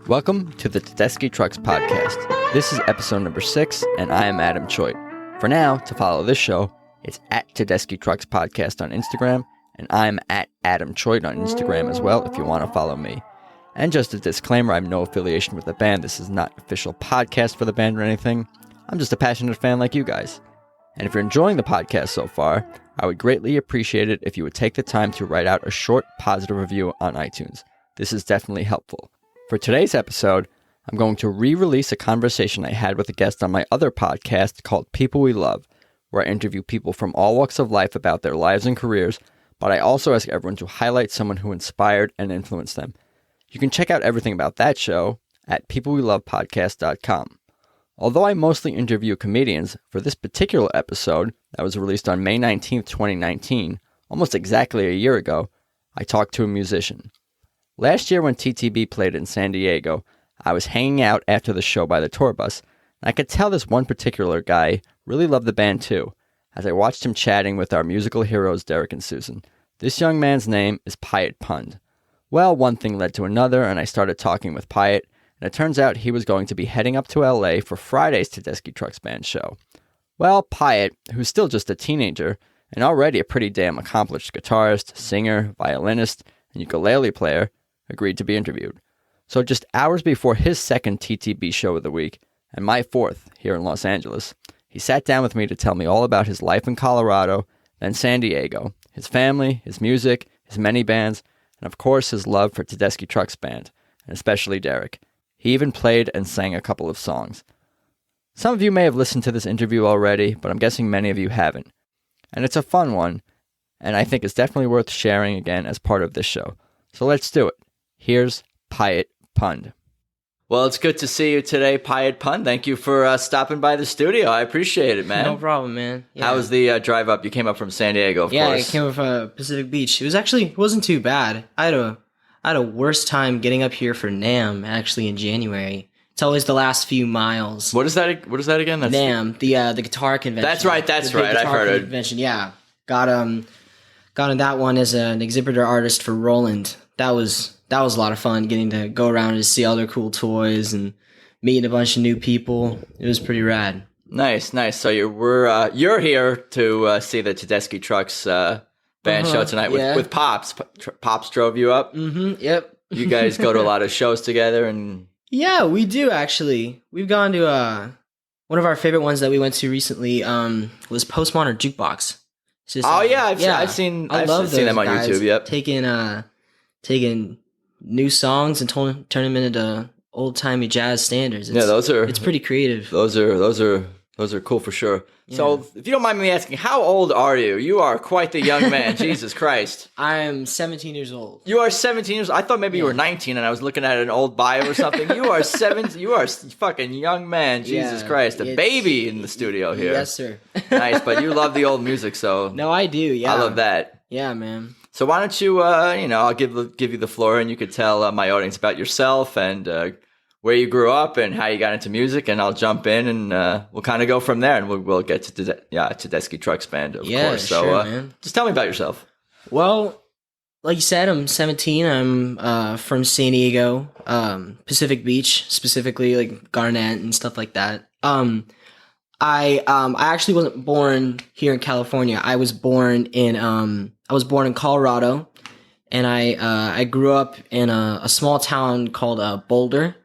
Welcome to the Tedeschi Trucks Podcast. This is episode number 6, and I am Adam Choate. For now, to follow this show, it's at Tedeschi Trucks Podcast on Instagram, and I'm at Adam Choate on Instagram as well if you want to follow me. And just a disclaimer, I have no affiliation with the band. This is not an official podcast for the band or anything. I'm just a passionate fan like you guys. And if you're enjoying the podcast so far, I would greatly appreciate it if you would take the time to write out a short positive review on iTunes. This is definitely helpful. For today's episode, I'm going to re-release a conversation I had with a guest on my other podcast called People We Love, where I interview people from all walks of life about their lives and careers, but I also ask everyone to highlight someone who inspired and influenced them. You can check out everything about that show at peoplewelovepodcast.com. Although I mostly interview comedians, for this particular episode that was released on May 19th, 2019, almost exactly a year ago, I talked to a musician. Last year when TTB played in San Diego, I was hanging out after the show by the tour bus, and I could tell this one particular guy really loved the band too, as I watched him chatting with our musical heroes Derek and Susan. This young man's name is Piatt Pund. Well, one thing led to another, and I started talking with Piatt, and it turns out he was going to be heading up to LA for Friday's Tedeschi Trucks Band show. Well, Piatt, who's still just a teenager, and already a pretty damn accomplished guitarist, singer, violinist, and ukulele player, agreed to be interviewed. So just hours before his second TTB show of the week, and my fourth here in Los Angeles, he sat down with me to tell me all about his life in Colorado, then San Diego, his family, his music, his many bands, and of course his love for Tedeschi Trucks Band, and especially Derek. He even played and sang a couple of songs. Some of you may have listened to this interview already, but I'm guessing many of you haven't. And it's a fun one, and I think it's definitely worth sharing again as part of this show. So let's do it. Here's Piatt Pund. Well, it's good to see you today, Piatt Pund. Thank you for stopping by the studio. I appreciate it, man. No problem, man. Yeah. How was the drive up? You came up from San Diego, of course. Yeah, I came up from Pacific Beach. It wasn't too bad. I had a worse time getting up here for NAMM, actually, in January. It's always the last few miles. What is that again? That's NAMM, the guitar convention. That's right. I've heard it. Convention, yeah. Got on that one as an exhibitor artist for Roland. That was a lot of fun, getting to go around and see all their cool toys and meeting a bunch of new people. It was pretty rad. Nice. So you're here to see the Tedeschi Trucks band show tonight with Pops. Pops drove you up. Mm-hmm. Yep. You guys go to a lot of shows together, and yeah, we do actually. We've gone to one of our favorite ones that we went to recently was Postmodern Jukebox. I've seen them on YouTube. Yep, taking new songs and turn them into old timey jazz standards. It's pretty creative. Those are cool for sure. Yeah. So, if you don't mind me asking, how old are you? You are quite the young man. Jesus Christ. I'm 17 years old. You are 17 years old? I thought maybe you were 19 and I was looking at an old bio or something. You are 17. You are a fucking young man. Jesus Christ. A baby in the studio here. Yes, sir. Nice, but you love the old music, so. No, I do, yeah. I love that. Yeah, man. So why don't you, I'll give you the floor and you could tell my audience about yourself and where you grew up and how you got into music, and I'll jump in and we'll kind of go from there, and we'll get to Tedeschi Trucks Band, of course. So sure, man. Just tell me about yourself. Well, like you said, I'm 17. I'm from San Diego, Pacific Beach, specifically like Garnett and stuff like that. I actually wasn't born here in California. I was born in Colorado, and I grew up in a small town called Boulder,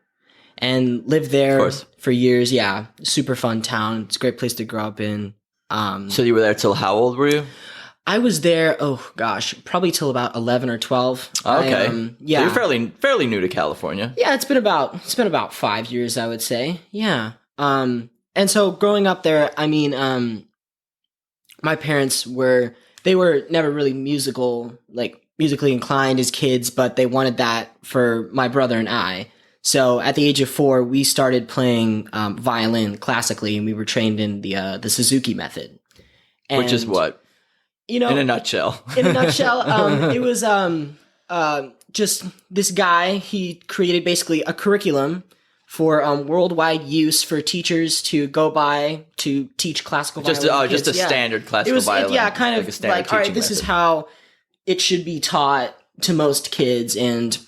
and lived there for years. Yeah, super fun town. It's a great place to grow up in. So you were there till how old were you? I was there, probably till about 11 or 12. Okay. Yeah. So you're fairly new to California. Yeah, it's been about 5 years, I would say. Yeah. And so growing up there, I mean, my parents were never really musically inclined as kids, but they wanted that for my brother and I. So at the age of 4, we started playing violin classically, and we were trained in the Suzuki method. Which is what? In a nutshell. It was just this guy. He created basically a curriculum for worldwide use for teachers to go by to teach classical violin. Just a standard classical violin. Yeah, kind of like all right, this is how it should be taught to most kids. And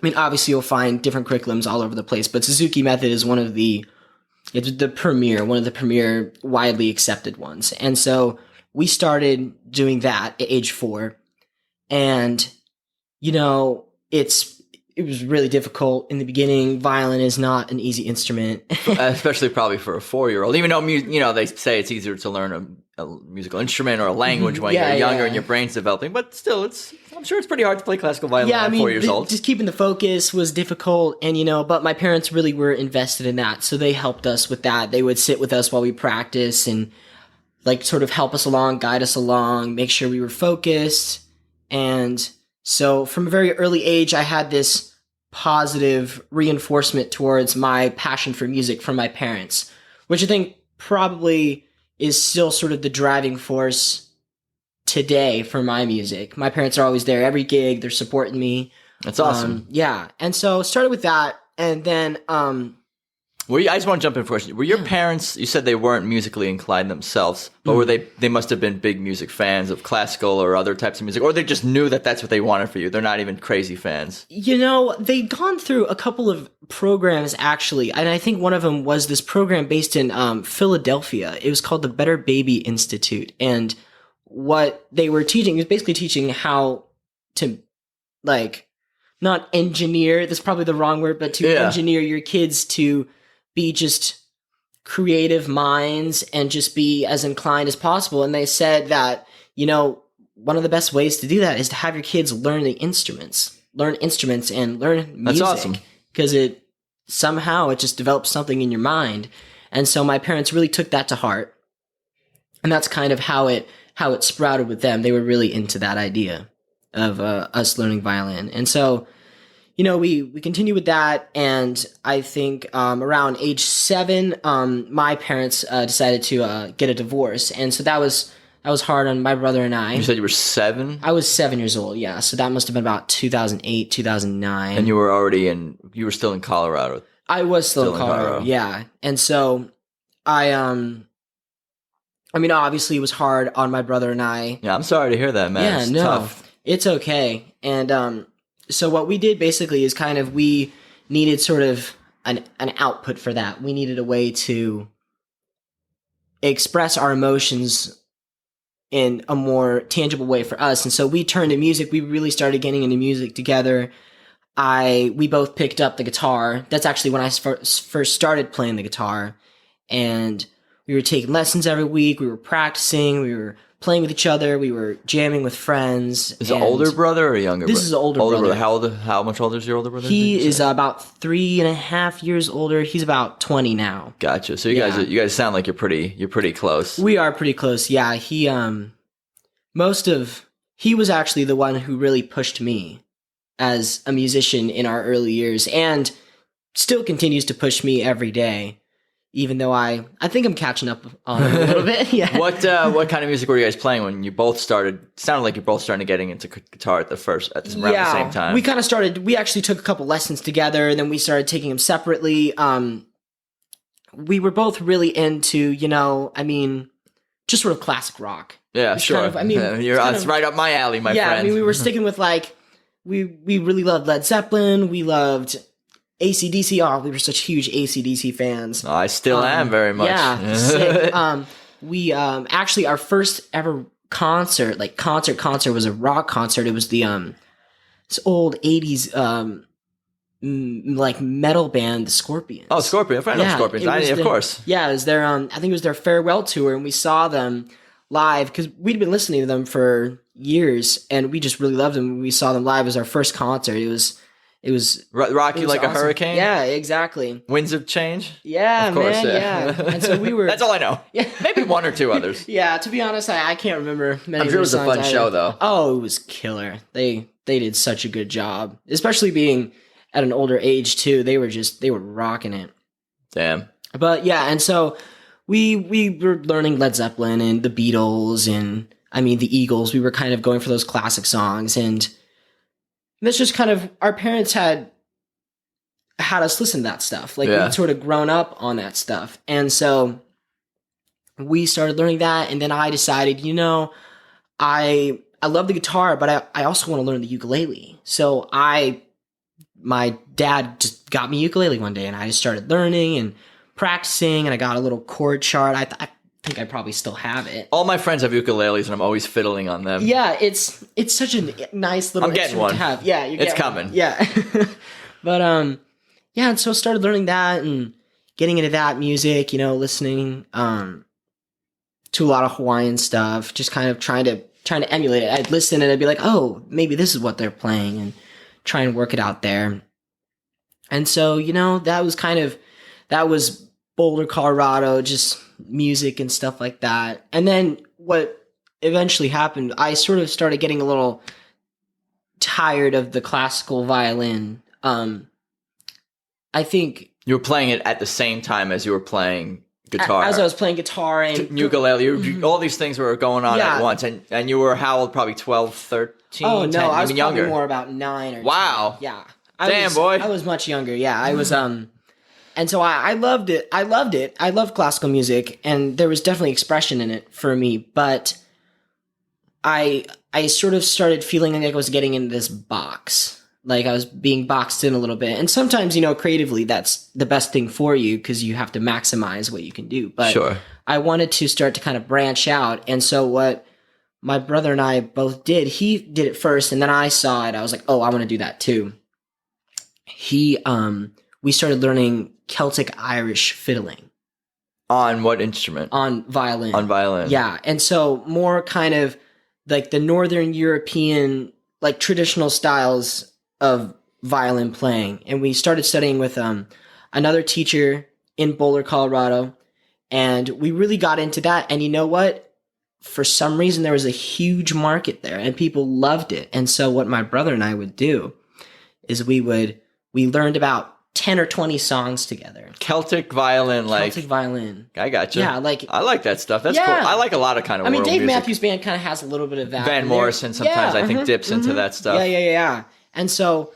I mean, obviously you'll find different curriculums all over the place, but Suzuki method is one of the premier widely accepted ones. And so we started doing that at age 4. And, you know, it was really difficult in the beginning. Violin is not an easy instrument. Especially probably for a 4-year-old. Even though, they say it's easier to learn a musical instrument or a language when you're younger and your brain's developing. But still, I'm sure it's pretty hard to play classical violin at 4 years old. Just keeping the focus was difficult. And, but my parents really were invested in that. So they helped us with that. They would sit with us while we practice and like sort of help us along, guide us along, make sure we were focused. And so from a very early age, I had this positive reinforcement towards my passion for music from my parents, which I think probably is still sort of the driving force today for my music. My parents are always there every gig. They're supporting me. That's awesome. Yeah. And so started with that. And then, I just want to jump in for a question. Were your parents, you said they weren't musically inclined themselves, but were they must have been big music fans of classical or other types of music, or they just knew that that's what they wanted for you? They're not even crazy fans. They'd gone through a couple of programs actually, and I think one of them was this program based in Philadelphia. It was called the Better Baby Institute, and what they were teaching was basically teaching how to, like, not engineer, that's probably the wrong word, but to engineer your kids to be just creative minds and just be as inclined as possible. And they said that, one of the best ways to do that is to have your kids learn instruments and learn music. That's awesome. Because it just develops something in your mind. And so my parents really took that to heart. And that's kind of how it sprouted with them. They were really into that idea of us learning violin. And so, we continue with that, and I think around age 7, my parents decided to get a divorce, and so that was hard on my brother and I. You said you were 7? I was 7 years old, yeah. So that must have been about 2008, 2009. And you were still in Colorado. I was still in Colorado, yeah. And so obviously it was hard on my brother and I. Yeah, I'm sorry to hear that, man. Yeah, Tough. It's okay, and so what we did basically is kind of, we needed sort of an output for that. We needed a way to express our emotions in a more tangible way for us. And so we turned to music. We really started getting into music together. We both picked up the guitar. That's actually when I first started playing the guitar. And we were taking lessons every week. We were practicing. We were playing with each other. We were jamming with friends. Is it an older brother or a younger brother? This is an older brother. How much older is your older brother? He is about 3.5 years older. He's about 20 now. Gotcha. So you guys sound like you're pretty close. We are pretty close. Yeah. He was actually the one who really pushed me as a musician in our early years, and still continues to push me every day. Even though I think I'm catching up on it a little bit. Yeah. What kind of music were you guys playing when you both started? Sounded like you're both starting to getting into guitar around the same time. We kind of started. We actually took a couple lessons together, and then we started taking them separately. We were both really into, just sort of classic rock. Yeah, sure. It's right up my alley, my friend. Yeah, we were sticking with we really loved Led Zeppelin. We loved AC/DC. Oh, we were such huge AC/DC fans. I still am very much. Yeah. Sick. We actually, our first ever concert was a rock concert. It was the this old 80s metal band, the Scorpions. Oh, Scorpions. I know Scorpions. Of course. Yeah, it was their I think it was their farewell tour, and we saw them live because we'd been listening to them for years, and we just really loved them. We saw them live. It was our first concert. It was rock you like awesome. A hurricane? Yeah, exactly. Winds of Change? Yeah, of course, man, yeah. And so we were... That's all I know. Yeah. Maybe one or two others. Yeah, to be honest, I can't remember many I'm sure it was a fun show, though. Oh, it was killer. They did such a good job. Especially being at an older age, too. They were rocking it. Damn. But yeah, and so we were learning Led Zeppelin and the Beatles and, the Eagles. We were kind of going for those classic songs, and that's just kind of, our parents had us listen to that stuff. We'd sort of grown up on that stuff. And so we started learning that. And then I decided, I love the guitar, but I also want to learn the ukulele. So I my dad just got me ukulele one day, and I just started learning and practicing, and I got a little chord chart. I think I probably still have it. All my friends have ukuleles, and I'm always fiddling on them. Yeah, it's such a nice little instrument to have. Yeah, it's coming. Yeah, but yeah, and so I started learning that and getting into that music. You know, listening to a lot of Hawaiian stuff, just kind of trying to emulate it. I'd listen and I'd be like, oh, maybe this is what they're playing, and try and work it out there. And so, you know, that was Boulder, Colorado, just music and stuff like that. And then what eventually happened, I sort of started getting a little tired of the classical violin. I think you were playing it at the same time as you were playing guitar. As I was playing guitar and ukulele, all these things were going on at once. And you were how old? Probably 12, 13? Oh, no, 10, I was even younger. probably more about 9 or 10. Wow. Yeah. Boy. I was much younger. Yeah, I was, and so I loved it. I loved classical music, and there was definitely expression in it for me, but I sort of started feeling like I was getting in this box. Like I was being boxed in a little bit. And sometimes, you know, creatively, that's the best thing for you because you have to maximize what you can do. But sure. I wanted to start to kind of branch out. And so what my brother and I both did, he did it first, and then I saw it. I was like, oh, I want to do that too. We started learning Celtic Irish fiddling. On what instrument? On violin. On violin. Yeah. And so more kind of like the Northern European, like traditional styles of violin playing. And we started studying with another teacher in Boulder, Colorado. And we really got into that. And you know what? For some reason, there was a huge market there and people loved it. And so what my brother and I would do is we learned about 10 or 20 songs together. Celtic violin, Celtic violin. I got you. Yeah, I like that stuff. That's cool. I like a lot of kind of world Dave music. Matthews Band kind of has a little bit of that. Van Morrison sometimes I think dips into that stuff. Yeah. And so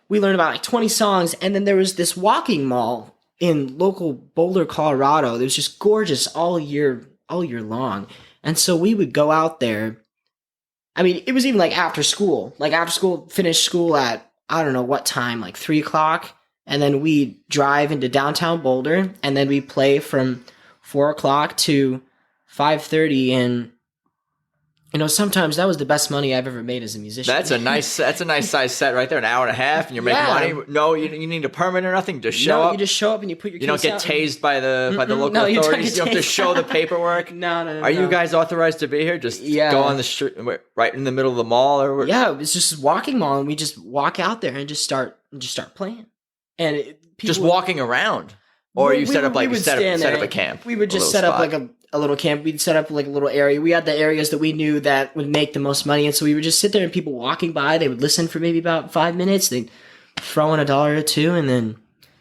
we learned about like 20 songs, and then there was this walking mall in local Boulder, Colorado. It was just gorgeous all year long. And so we would go out there. I mean, it was even like after school. Like after school, finish school at, I don't know what time, like 3 o'clock. And then we drive into downtown Boulder, and then we play from 4 o'clock to 5:30. And you know, sometimes that was the best money I've ever made as a musician. That's a nice size set right there. An hour and a half, and you're making money. No, you need a permit or nothing. Just show up. You just show up and you put your. You don't get tased by the local authorities. You don't have to show the paperwork. No. Are you guys auzed to be here? Just go on the street, right in the middle of the mall, or yeah, it was just a walking mall, and we just walk out there and just start playing. And just walking around, or you set up a camp. We would just set up like a little camp. We'd set up like a little area. We had the areas that we knew that would make the most money, and so we would just sit there, and people walking by, they would listen for maybe about 5 minutes. They'd throw in $1 or $2, and then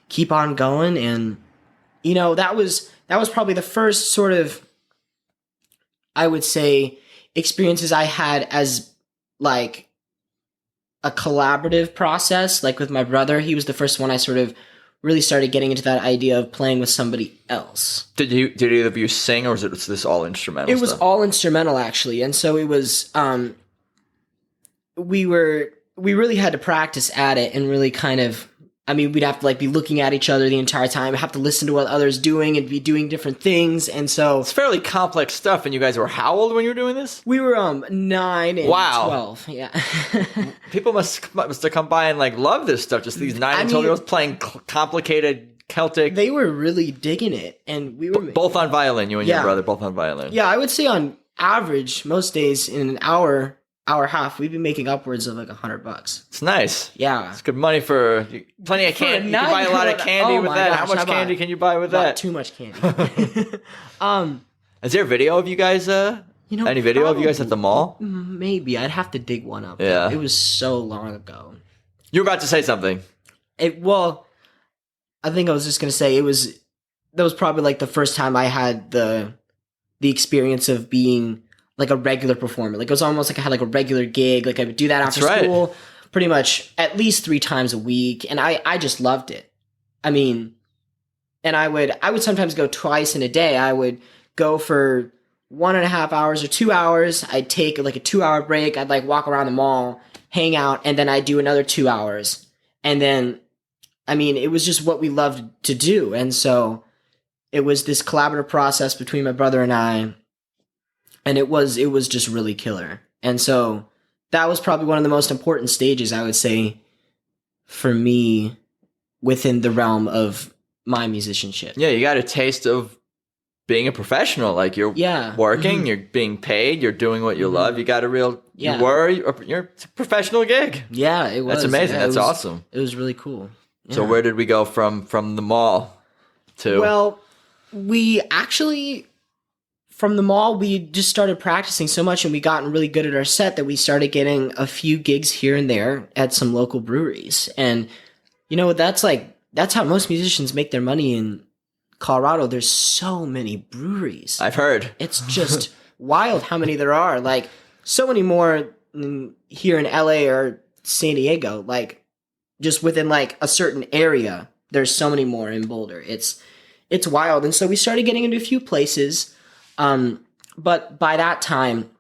keep on going. And you know, that was probably the first sort of, I would say, experiences I had as like a collaborative process. Like with my brother, he was the first one I sort of really started getting into that idea of playing with somebody else. Did either of you sing, or was this all instrumental? It was all instrumental, actually. And so it was, we really had to practice at it and really kind of, I mean, we'd have to like be looking at each other the entire time, have to listen to what others doing and be doing different things. And so it's fairly complex stuff. And you guys were how old when you were doing this? We were 9 and 12. Yeah. People must have come by and like love this stuff. Just these 9 and 12-year-olds playing complicated Celtic. They were really digging it, and we were both on violin. You and your brother both on violin. Yeah, I would say on average, most days in an hour and a half, we'd be making upwards of like $100. It's nice. Yeah. It's good money for plenty of candy. You can buy a lot of candy with that. How much candy can you buy with that? Too much candy. Is there a video of you guys, any video of you guys at the mall? Maybe. I'd have to dig one up. Yeah. It was so long ago. You were about to say something. Well, I think I was just going to say that was probably like the first time I had the experience of being like a regular performer. Like it was almost like I had like a regular gig. Like I would do that after school pretty much at least 3 times a week. And I just loved it. I mean, and I would sometimes go twice in a day. I would go for 1.5 hours or 2 hours. I'd take like a 2-hour break. I'd like walk around the mall, hang out, and then I'd do another 2 hours. And then, I mean, it was just what we loved to do. And so it was this collaborative process between my brother and I, and it was just really killer. And so that was probably one of the most important stages, I would say, for me within the realm of my musicianship. Yeah, you got a taste of being a professional. Like you're working, you're being paid, you're doing what you love. You got a real, you're a professional gig. Yeah, it was. That's amazing. That's awesome. It was really cool. Yeah. So where did we go from the mall to? Well, we actually, from the mall, we just started practicing so much and we gotten really good at our set that we started getting a few gigs here and there at some local breweries. And, you know, that's how most musicians make their money in Colorado. There's so many breweries. I've heard. It's just wild how many there are. Like, so many more here in LA or San Diego. Like, just within like a certain area, there's so many more in Boulder. It's wild. And so we started getting into a few places. But by that time,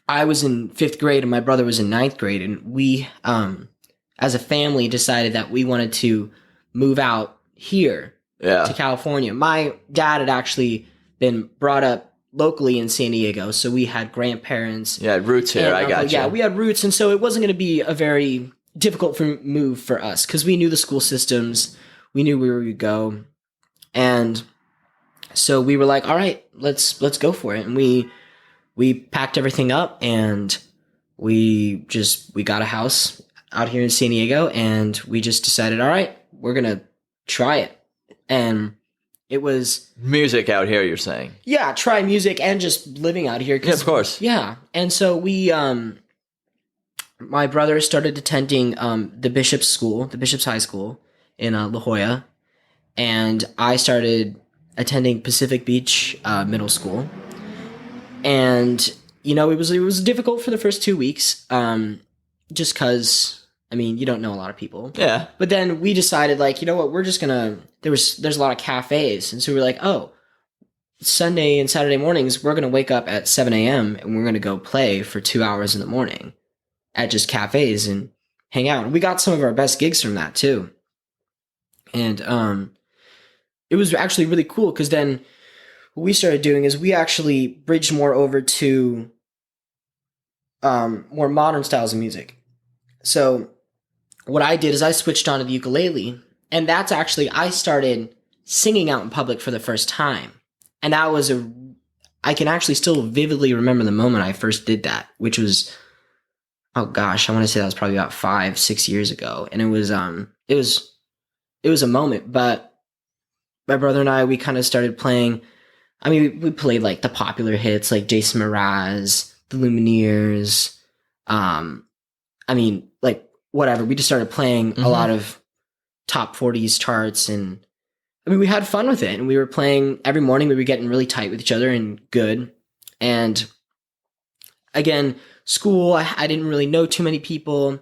I was in 5th grade and my brother was in 9th grade. And we, as a family, decided that we wanted to move out here to California. My dad had actually been brought up locally in San Diego. So we had grandparents. Yeah, roots here. I got you. Yeah, we had roots. And so it wasn't going to be a very difficult move for us because we knew the school systems. We knew where we would go. And so we were like, all right, let's go for it. And we packed everything up and we got a house out here in San Diego and we just decided, all right, we're going to try it. And it was music out here, you're saying? Yeah, try music and just living out here. Yeah, of course. Yeah. And so we, my brother started attending the Bishop's High School in La Jolla. And I started attending Pacific Beach Middle School. And, you know, it was difficult for the first 2 weeks, just because, I mean, you don't know a lot of people. Yeah. But then we decided, like, you know what, we're just gonna, there's a lot of cafes. And so we were like, oh, Sunday and Saturday mornings, we're gonna wake up at 7 a.m. and we're gonna go play for 2 hours in the morning at just cafes and hang out. And we got some of our best gigs from that too. And it was actually really cool because then what we started doing is we actually bridged more over to more modern styles of music. So what I did is I switched onto the ukulele, and that's actually, I started singing out in public for the first time. And that was I can actually still vividly remember the moment I first did that, which was, oh gosh, I want to say that was probably about 5-6 years ago. And it was a moment, but my brother and I, we kind of started playing. I mean, we played like the popular hits like Jason Mraz, the Lumineers. I mean, like whatever. We just started playing a lot of top 40s charts. And I mean, we had fun with it. And we were playing every morning. We were getting really tight with each other and good. And again, school, I didn't really know too many people.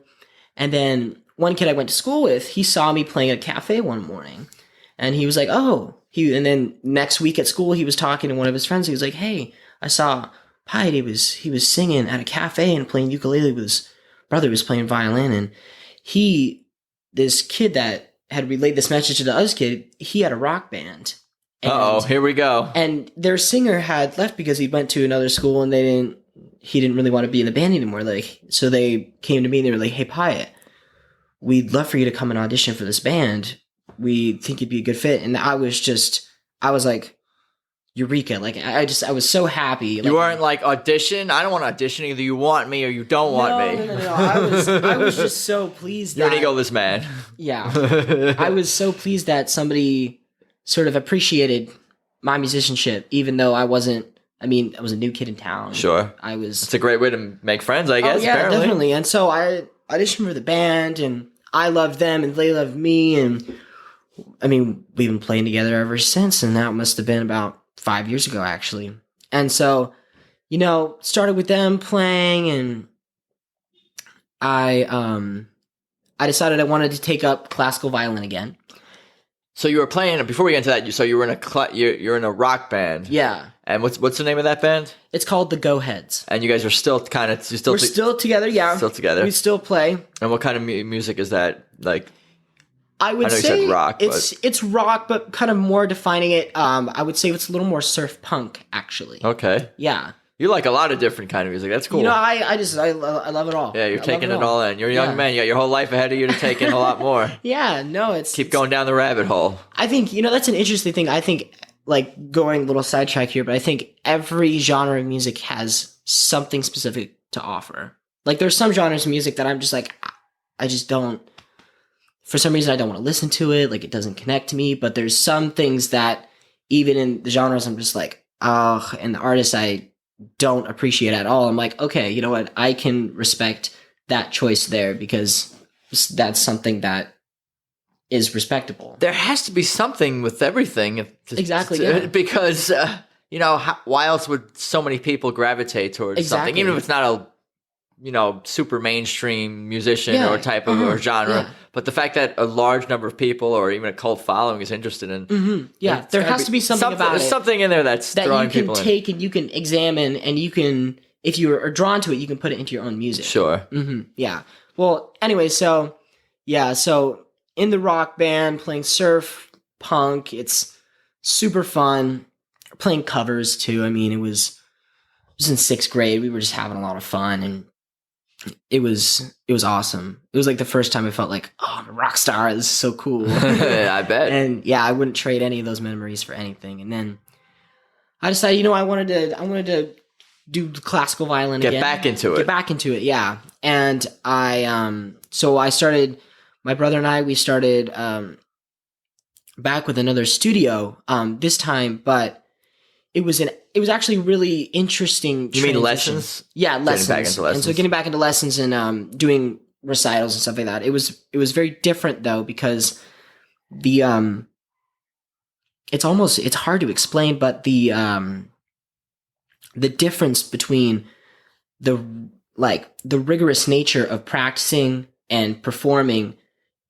And then one kid I went to school with, he saw me playing at a cafe one morning. And he was like, oh, and then next week at school, he was talking to one of his friends. He was like, hey, I saw Piatt. He was singing at a cafe and playing ukulele with his brother was playing violin. And this kid that had relayed this message to the other kid, he had a rock band. Here we go. And their singer had left because he went to another school and he didn't really want to be in the band anymore. Like, so they came to me and they were like, hey, Piatt, we'd love for you to come and audition for this band. We think you'd be a good fit. And I was like, eureka. Like, I was so happy. Like, you weren't like, audition? I don't want to audition. Either you want me or you don't want me. No. I was just so pleased You're an egoless man. Yeah. I was so pleased that somebody sort of appreciated my musicianship, even though I was a new kid in town. Sure. It's a great way to make friends, I guess. Oh, yeah, apparently. Definitely. And so I auditioned for the band, and I loved them, and they loved me, and I mean, we've been playing together ever since, and that must have been about 5 years ago, actually. And so, you know, started with them playing, and I decided I wanted to take up classical violin again. So you were playing, before we get into that, so you were you're in a rock band. Yeah. And what's the name of that band? It's called the Go Heads. And you guys are still We're still together, yeah. Still together. We still play. And what kind of music is that? Like, I would I know you say said rock, it's rock, but kind of more defining it. I would say it's a little more surf punk, actually. Okay. Yeah. You like a lot of different kind of music. That's cool. You know, I love it all. Yeah, you're I taking love it all in. You're a young man. You got your whole life ahead of you to take in a lot more. Yeah, no, it's Keep going down the rabbit hole. I think, that's an interesting thing. I think, like, going a little sidetrack here, but I think every genre of music has something specific to offer. Like, there's some genres of music that I'm just like, I just don't, for some reason, I don't want to listen to it. Like, it doesn't connect to me. But there's some things that, even in the genres, I'm just like, oh, and the artists I don't appreciate at all. I'm like, okay, you know what? I can respect that choice there because that's something that is respectable. There has to be something with everything. Exactly, yeah. Because, why else would so many people gravitate towards something? Even if it's not a, super mainstream musician or type of or genre. Yeah. But the fact that a large number of people or even a cult following is interested in. Yeah, there has to be something about it. There's something in there that's drawing people in. That you can take and you can examine and you can, if you are drawn to it, you can put it into your own music. Sure. Yeah. Well, anyway, so in the rock band, playing surf, punk, it's super fun. Playing covers too. I mean, it was in 6th grade. We were just having a lot of fun, and it was awesome. It was like the first time I felt like, oh, I'm a rock star. This is so cool. I bet. And yeah, I wouldn't trade any of those memories for anything. And then I decided, I wanted to do classical violin again. Get back into it. Yeah. And so I started. My brother and I, we started back with another studio this time, but it was actually really interesting. You mean lessons? Yeah, lessons. Getting back into lessons. And so getting back into lessons and doing recitals and stuff like that. It was very different though because the it's hard to explain, but the difference between the rigorous nature of practicing and performing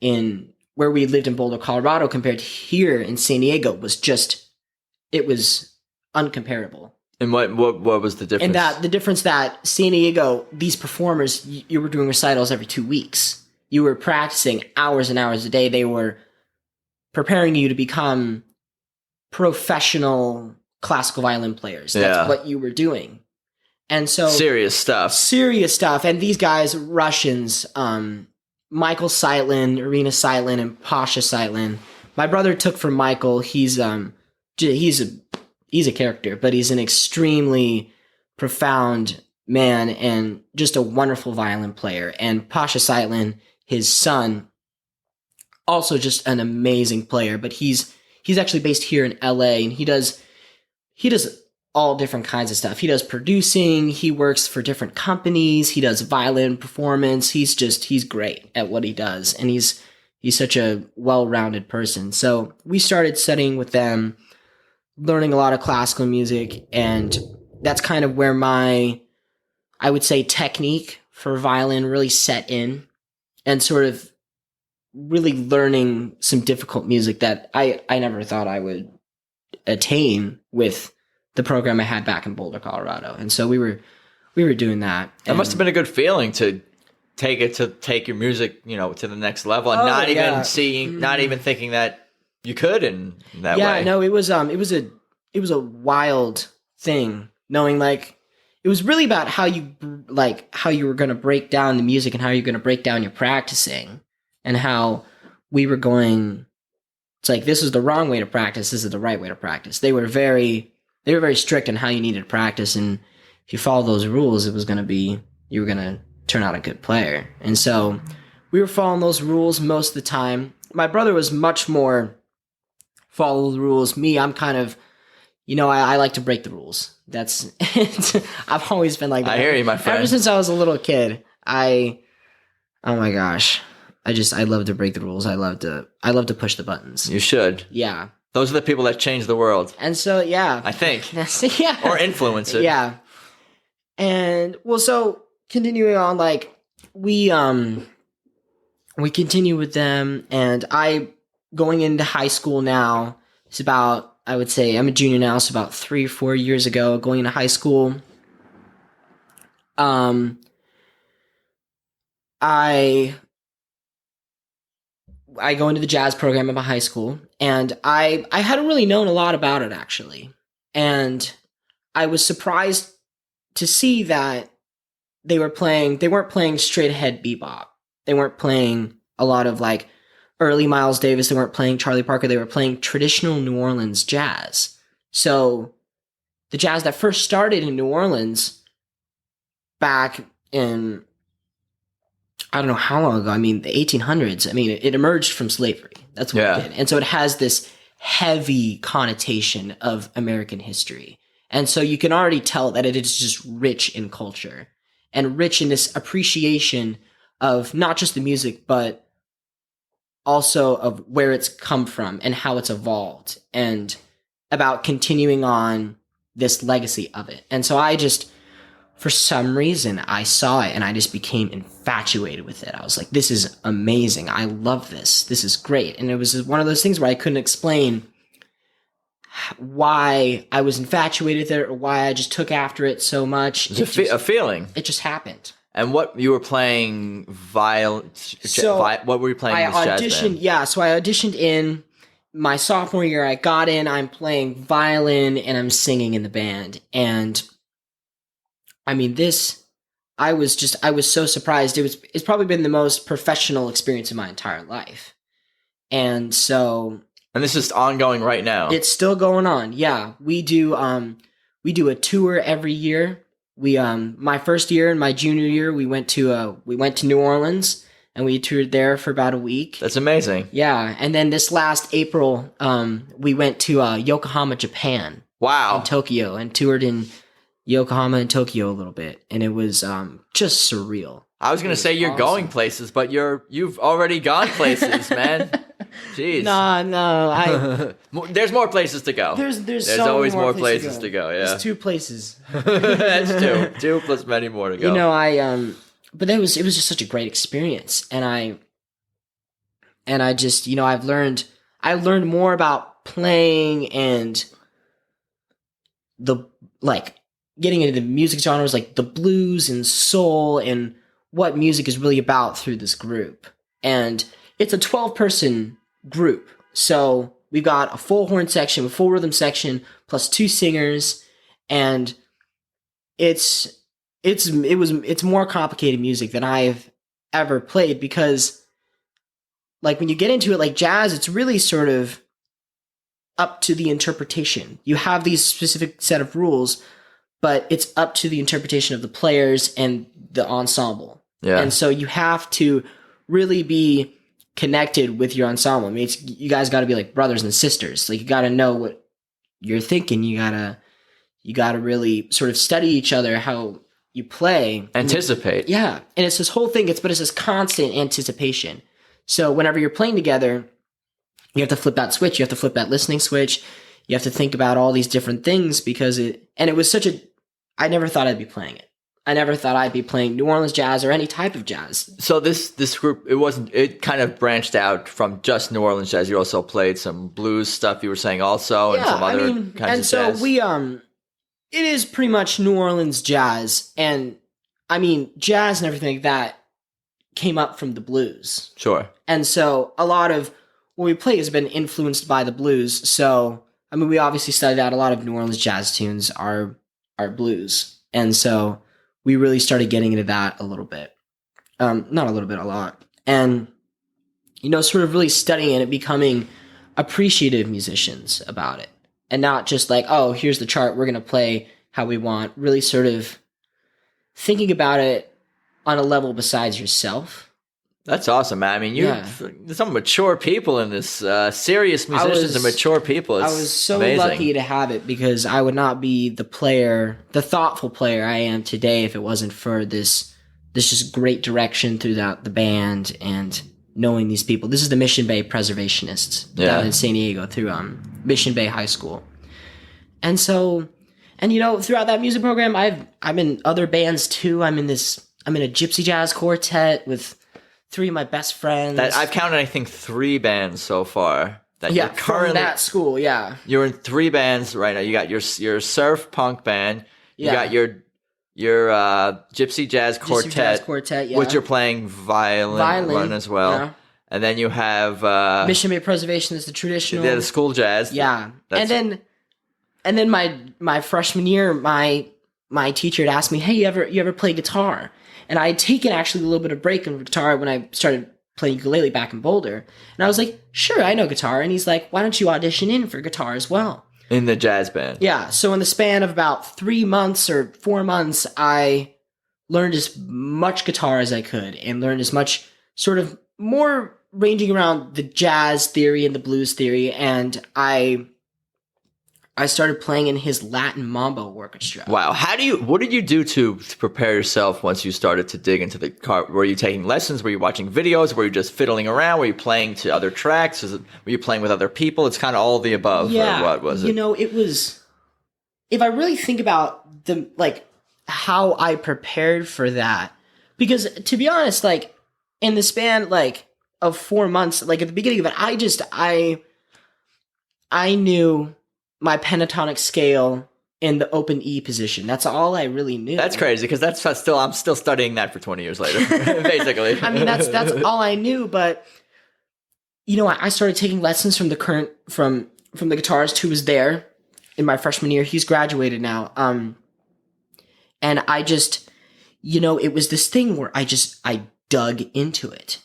in where we lived in Boulder, Colorado, compared to here in San Diego was uncomparable. And what was the difference? And that the difference that San Diego, these performers, you were doing recitals every 2 weeks. You were practicing hours and hours a day. They were preparing you to become professional classical violin players. That's what you were doing. And so serious stuff. And these guys, Russians, Michael Seitlin, Irina Seitlin, and Pasha Seitlin. My brother took from Michael. He's a character, but he's an extremely profound man and just a wonderful violin player. And Pasha Seitlin, his son, also just an amazing player. But he's actually based here in LA, and he does all different kinds of stuff. He does producing, he works for different companies, he does violin performance. He's great at what he does, and he's such a well-rounded person. So we started studying with them, learning a lot of classical music, and that's kind of where my, I would say, technique for violin really set in, and sort of really learning some difficult music that I never thought I would attain with the program I had back in Boulder, Colorado. And so we were doing that. That must have been a good feeling to take your music, to the next level, and not even thinking that you could in that way. Yeah, no, it was a wild thing, knowing like it was really about how you were going to break down the music and how you're going to break down your practicing, and how we were going. It's like, this is the wrong way to practice. This is the right way to practice. They were very strict on how you needed to practice, and if you follow those rules, you were going to turn out a good player. And so we were following those rules most of the time. My brother was much more follow the rules. Me, I'm kind of, I like to break the rules. That's I've always been like that. I hear you, my friend. Ever since I was a little kid, oh my gosh, I love to break the rules. I love to push the buttons. You should. Yeah. Those are the people that change the world. And so, yeah. I think. Yeah. Or influence it. Yeah. And, well, so, continuing on, like, we continue with them, and going into high school now, it's about, I would say, I'm a junior now, so about 3 or 4 years ago, going into high school, I go into the jazz program at my high school, and I hadn't really known a lot about it, actually. And I was surprised to see that they weren't playing straight ahead bebop. They weren't playing a lot of like early Miles Davis. They weren't playing Charlie Parker. They were playing traditional New Orleans jazz. So the jazz that first started in New Orleans back in, I don't know how long ago. I mean, the 1800s. I mean, it emerged from slavery. That's what it did. And so it has this heavy connotation of American history. And so you can already tell that it is just rich in culture and rich in this appreciation of not just the music, but also of where it's come from and how it's evolved and about continuing on this legacy of it. And so I just, for some reason, I saw it and I just became infatuated with it. I was like, this is amazing. I love this. This is great. And it was one of those things where I couldn't explain why I was infatuated with it or why I just took after it so much. It's a feeling. It just happened. And what you were playing what were you playing in this jazz band? Yeah, so I auditioned in my sophomore year. I got in, I'm playing violin and I'm singing in the band. And I mean, I was so surprised. It's probably been the most professional experience of my entire life. And so. And this is ongoing right now. It's still going on. Yeah. We do a tour every year. My first year and my junior year, we went to New Orleans and we toured there for about a week. That's amazing. Yeah. And then this last April, we went to Yokohama, Japan. Wow. In Tokyo, and toured in Yokohama and Tokyo a little bit. And it was just surreal. I was going to say you're awesome. Going places, but you've already gone places, man. Jeez. No. There's more places to go. There's so always more places to go. Yeah. There's 2 places. That's 2. 2 plus many more to go. You know, but it was just such a great experience, and I just, you know, I learned more about playing and getting into the music genres like the blues and soul and what music is really about through this group. And it's a 12-person group. So we've got a full horn section, a full rhythm section, plus 2 singers, and it's more complicated music than I've ever played, because like when you get into it like jazz, it's really sort of up to the interpretation. You have these specific set of rules, but it's up to the interpretation of the players and the ensemble. Yeah. And so you have to really be connected with your ensemble. I mean, you guys got to be like brothers and sisters. Like, you got to know what you're thinking. You gotta really sort of study each other, how you play. Anticipate. Yeah. And it's this whole thing. It's this constant anticipation. So whenever you're playing together, you have to flip that switch. You have to flip that listening switch. You have to think about all these different things, because it was I never thought I'd be playing it. I never thought I'd be playing New Orleans jazz or any type of jazz. So this group, it kind of branched out from just New Orleans jazz. You also played some blues stuff, you were saying, also, and some other kinds of jazz. And so it is pretty much New Orleans jazz. And I mean, jazz and everything like that came up from the blues. Sure. And so a lot of what we play has been influenced by the blues. So, I mean, we obviously studied out a lot of New Orleans jazz tunes are blues. And so we really started getting into that a little bit. Not a little bit, a lot. And, you know, sort of really studying it and becoming appreciative musicians about it. And not just like, oh, here's the chart, we're going to play how we want. Really sort of thinking about it on a level besides yourself. That's awesome, man. I mean, there's some mature people in this, serious musicians and mature people. It's I was so amazing. Lucky to have it, because I would not be the thoughtful player I am today if it wasn't for this just great direction throughout the band and knowing these people. This is the Mission Bay Preservationists down in San Diego through Mission Bay High School. And so, and you know, throughout that music program, I'm in other bands too. I'm in a gypsy jazz quartet with 3 of my best friends. That I've counted, I think, 3 bands so far. You're currently, from that school, yeah. You're in 3 bands right now. You got your surf punk band. You got your gypsy jazz quartet, yeah. which you're playing violin as well. Yeah. And then you have Mission Bay Preservation is the traditional. the school jazz. Yeah. And then my freshman year, my teacher had asked me, "Hey, you ever play guitar?" And I had taken actually a little bit of break in guitar when I started playing ukulele back in Boulder. And I was like, "Sure, I know guitar." And he's like, "Why don't you audition in for guitar as well?" In the jazz band. Yeah. So in the span of about 3 months or 4 months, I learned as much guitar as I could and learned as much sort of more ranging around the jazz theory and the blues theory. And I started playing in his Latin mambo orchestra. Wow. What did you do to prepare yourself once you started to dig into the car? Were you taking lessons? Were you watching videos? Were you just fiddling around? Were you playing to other tracks? Were you playing with other people? It's kind of all of the above. Yeah. Or what was it? It was, if I really think about how I prepared for that, because to be honest, in the span, of 4 months, at the beginning of it, I knew my pentatonic scale in the open E position. That's all I really knew. That's crazy because I'm still studying that for 20 years later, basically. I mean, that's all I knew. But I started taking lessons from the guitarist who was there in my freshman year. He's graduated now. And I just, it was this thing where I dug into it.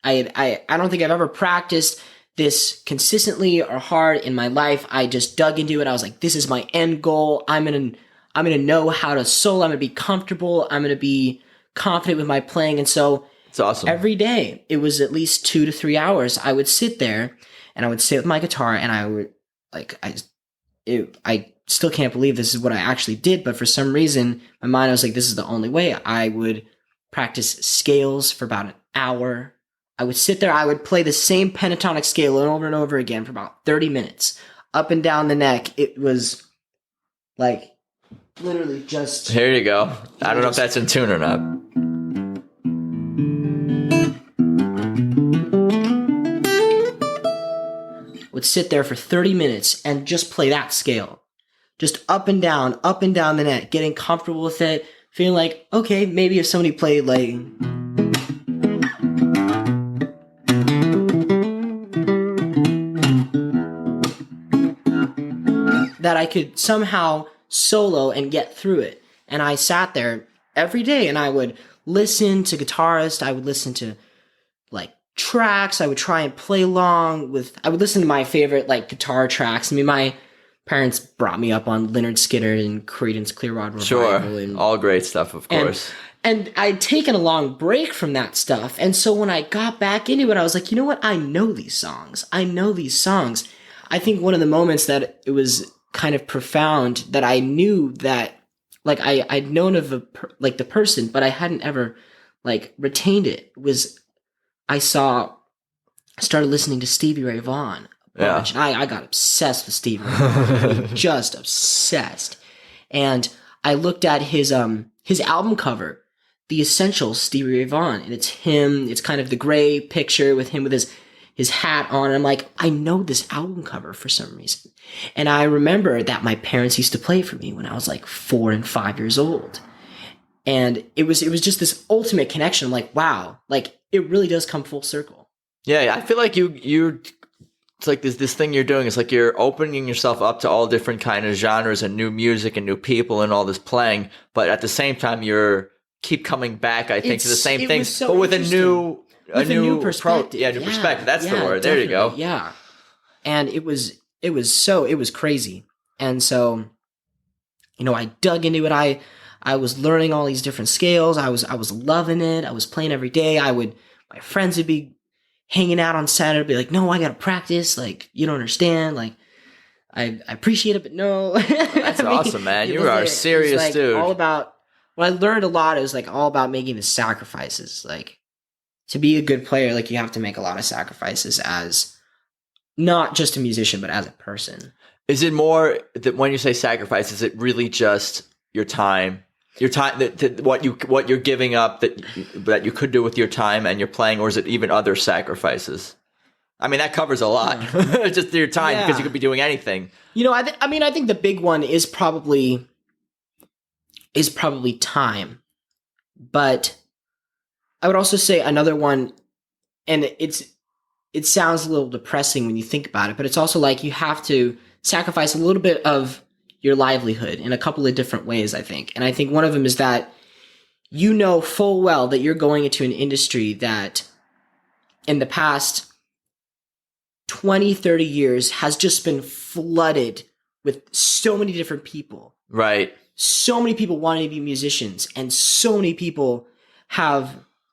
I don't think I've ever practiced this consistently or hard in my life. I just dug into it. I was like, this is my end goal. I'm gonna know how to solo. I'm gonna be comfortable. I'm gonna be confident with my playing. And so it's awesome. Every day, it was at least 2 to 3 hours. I would sit there and I would sit with my guitar and I would I still can't believe this is what I actually did. But for some reason, my mind, I was like, this is the only way. I would practice scales for about an hour. I would sit there, I would play the same pentatonic scale over and over again for about 30 minutes. Up and down the neck. It was literally just... Here you go. I don't know if that's in tune or not. Would sit there for 30 minutes and just play that scale. Just up and down the neck, getting comfortable with it, feeling like, okay, maybe if somebody played that I could somehow solo and get through it. And I sat there every day and I would listen to guitarists, I would listen to tracks, I would try and play along with, I would listen to my favorite guitar tracks. I mean, my parents brought me up on Lynyrd Skynyrd and Creedence Clearwater Revival. Sure, and, all great stuff, of course. And I'd taken a long break from that stuff. And so when I got back into it, I was like, you know what? I know these songs. I think one of the moments that it was kind of profound that I knew that, I'd known of the person, but I hadn't ever, retained it, was I started listening to Stevie Ray Vaughan. Yeah. And I got obsessed with Stevie Ray Vaughan. Just obsessed. And I looked at his album cover, The Essentials, Stevie Ray Vaughan, and it's him. It's kind of the gray picture with him with his hat on. And I'm like, I know this album cover for some reason. And I remember that my parents used to play it for me when I was 4 and 5 years old. And it was just this ultimate connection. I'm like, wow, it really does come full circle. Yeah, I feel like you're it's like this thing you're doing. It's like you're opening yourself up to all different kind of genres and new music and new people and all this playing. But at the same time, you're keep coming back, I think, to the same things, so but with a new perspective. New perspective. That's the word. There you go. Yeah. And it was crazy. And so, I dug into it. I was learning all these different scales. I was loving it. I was playing every day. My friends would be hanging out on Saturday, be like, no, I got to practice. You don't understand. I appreciate it, but no. That's awesome, man. You are a serious dude. All about, what I learned a lot, it was all about making the sacrifices. To be a good player, you have to make a lot of sacrifices as not just a musician, but as a person. Is it more that when you say sacrifice, is it really just your time? Your time, what you're giving up that you could do with your time and your playing, or is it even other sacrifices? I mean, that covers a lot. Just your time, because you could be doing anything. I think the big one is probably time, but I would also say another one, and it sounds a little depressing when you think about it, but it's also like you have to sacrifice a little bit of your livelihood in a couple of different ways, I think. And I think one of them is that you know full well that you're going into an industry that in the past 20, 30 years has just been flooded with so many different people. Right. So many people wanting to be musicians, and so many people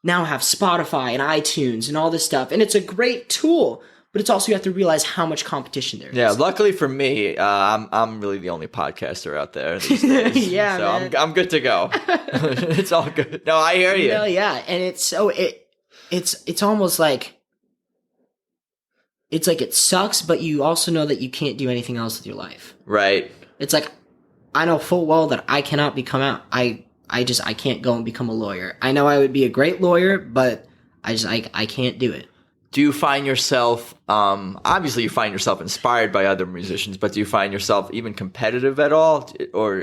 now have Spotify and iTunes and all this stuff. And it's a great tool, but it's also, you have to realize how much competition there is. Yeah, luckily for me, I'm really the only podcaster out there these days. Yeah, so man. I'm good to go. It's all good. No, I hear you. No, yeah, and it's almost like it sucks, but you also know that you can't do anything else with your life. Right. It's like, I know full well that I cannot I can't go and become a lawyer. I know I would be a great lawyer, but I can't do it. Do you find yourself, obviously you find yourself inspired by other musicians, but do you find yourself even competitive at all? Or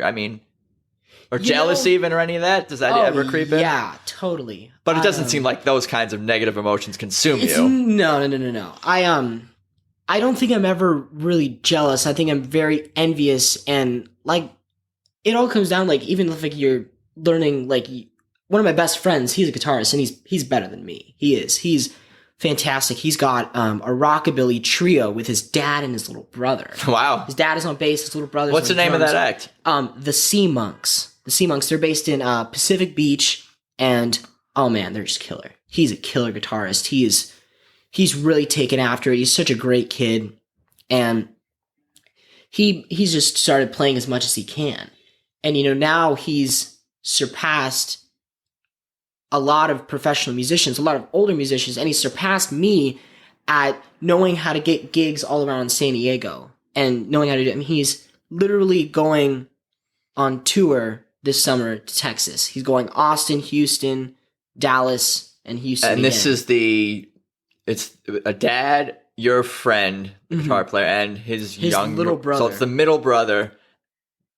jealous even, or any of that? Does that ever creep in? Yeah, totally. But it doesn't seem like those kinds of negative emotions consume you. No. I don't think I'm ever really jealous. I think I'm very envious, and like, it all comes down, like, even if like you're learning, like, one of my best friends, he's a guitarist, and he's better than me. He's fantastic. He's got a rockabilly trio with his dad and his little brother. Wow. His dad is on bass, his little brother's What's on the name of drums. that act? The Sea Monks. The Sea Monks, they're based in Pacific Beach, and oh man, they're just killer. He's a killer guitarist. He's really taken after it. He's such a great kid, and he's just started playing as much as he can. And now he's surpassed a lot of professional musicians, a lot of older musicians, and he surpassed me at knowing how to get gigs all around San Diego and knowing how to do it. I mean, he's literally going on tour this summer to Texas. He's going Austin, Houston, Dallas, and Houston. And this is it's a dad, your friend, the guitar player, and his young little brother. So it's the middle brother.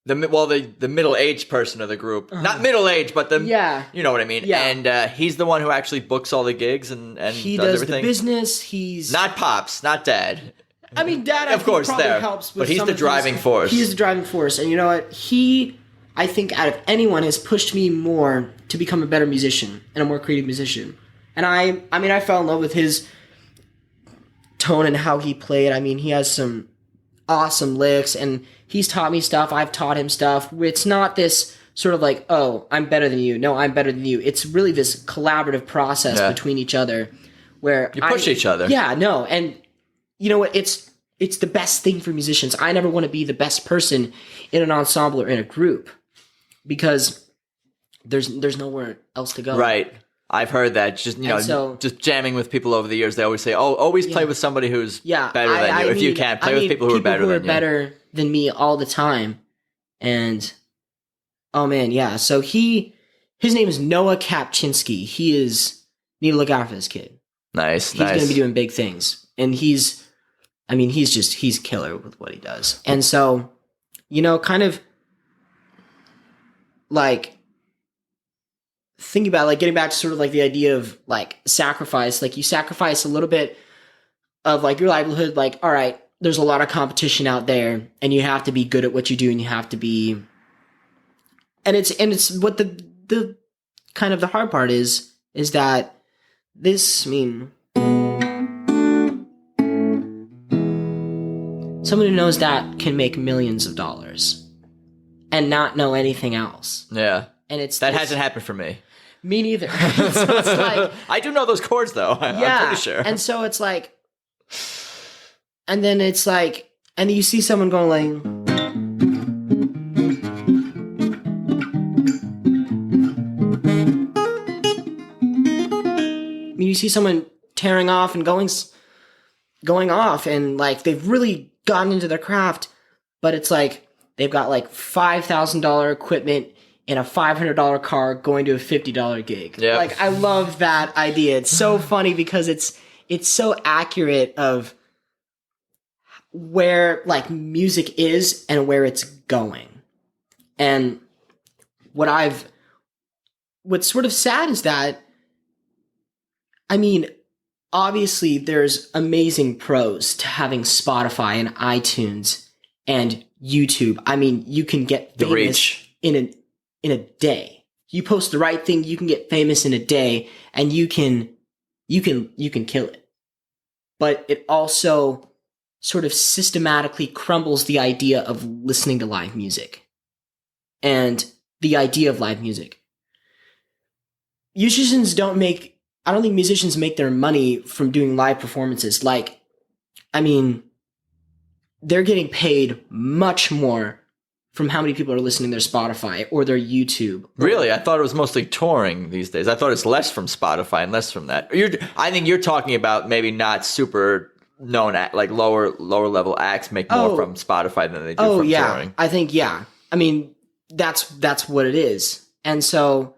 The middle-aged person of the group. Not middle-aged, but you know what I mean. Yeah. And he's the one who actually books all the gigs and he does does everything. the business. He's Not Pops, not Dad. I mean, Dad, I Of course, think probably there. helps with But he's some the of driving force. He's the driving force. And you know what? I think out of anyone, has pushed me more to become a better musician and a more creative musician. And I fell in love with his tone and how he played. I mean, he has some awesome licks, and he's taught me stuff. I've taught him stuff. It's not this sort of like, oh, I'm better than you. No, I'm better than you. It's really this collaborative process between each other where You push each other. Yeah, no. And you know what? It's the best thing for musicians. I never want to be the best person in an ensemble or in a group because there's nowhere else to go. Right. I've heard that. Just just jamming with people over the years, they always say, "Oh, always play with somebody who's better than you. If you can't, play with people who are better than you." Better than me all the time. And oh man, yeah. So his name is Noah Kapczynski. Need to look out for this kid. Nice. He's going to be doing big things, and he's killer with what he does. And so, kind of like, thinking about like getting back to sort of like the idea of like sacrifice, like you sacrifice a little bit of like your livelihood, like, all right, there's a lot of competition out there and you have to be good at what you do, and you have to be, and it's what the kind of the hard part is that someone who knows that can make millions of dollars and not know anything else. Yeah. And that hasn't happened for me. Me neither. So it's like, I do know those chords though. I'm pretty sure. And so it's like, and then it's like, and you see someone going like, you see someone tearing off and going off, and like they've really gotten into their craft, but it's like they've got like $5,000 equipment in a $500 car going to a $50 gig. Yep. Like, I love that idea. It's so funny because it's so accurate of where like music is and where it's going. And what's sort of sad is that, I mean, obviously there's amazing pros to having Spotify and iTunes and YouTube. I mean, you can get The famous reach. in a day. You post the right thing, you can get famous in a day, and you can kill it. But it also sort of systematically crumbles the idea of listening to live music and the idea of live music. I don't think musicians make their money from doing live performances. Like, I mean, they're getting paid much more from how many people are listening to their Spotify or their YouTube. Really? I thought it was mostly touring these days. I thought it's less from Spotify and less from that. I think you're talking about maybe not super known like lower level acts make more from Spotify than they do from touring. I think, yeah. I mean, that's what it is. And so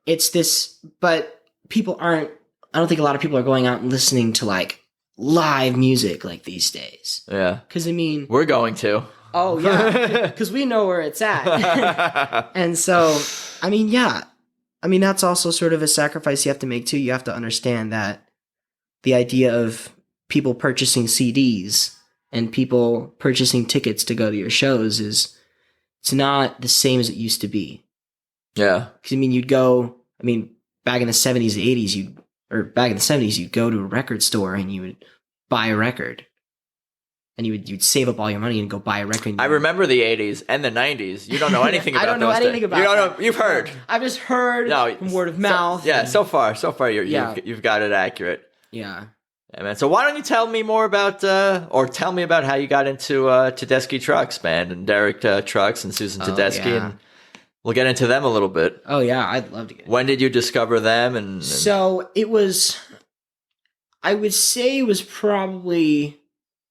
it's this, but I don't think a lot of people are going out and listening to like live music like these days. Yeah. Because I mean, we're going to. Oh yeah, because we know where it's at. And so, I mean, yeah. I mean, that's also sort of a sacrifice you have to make too. You have to understand that the idea of people purchasing CDs and people purchasing tickets to go to your shows it's not the same as it used to be. Yeah. Because I mean, back in the 70s, 80s, you'd go to a record store and you would buy a record. And you'd save up all your money and go buy a record. I remember the 80s and the 90s. You don't know anything about those. I don't know anything about that. You've heard. I've just heard from word of mouth. So far you've got it accurate. Yeah. Yeah, man. So why don't you tell me more about, or tell me about how you got into Tedeschi Trucks Band and Derek Trucks and Susan Tedeschi, and we'll get into them a little bit. Oh yeah, I'd love to get. When did you discover them? And so it was, I would say it was probably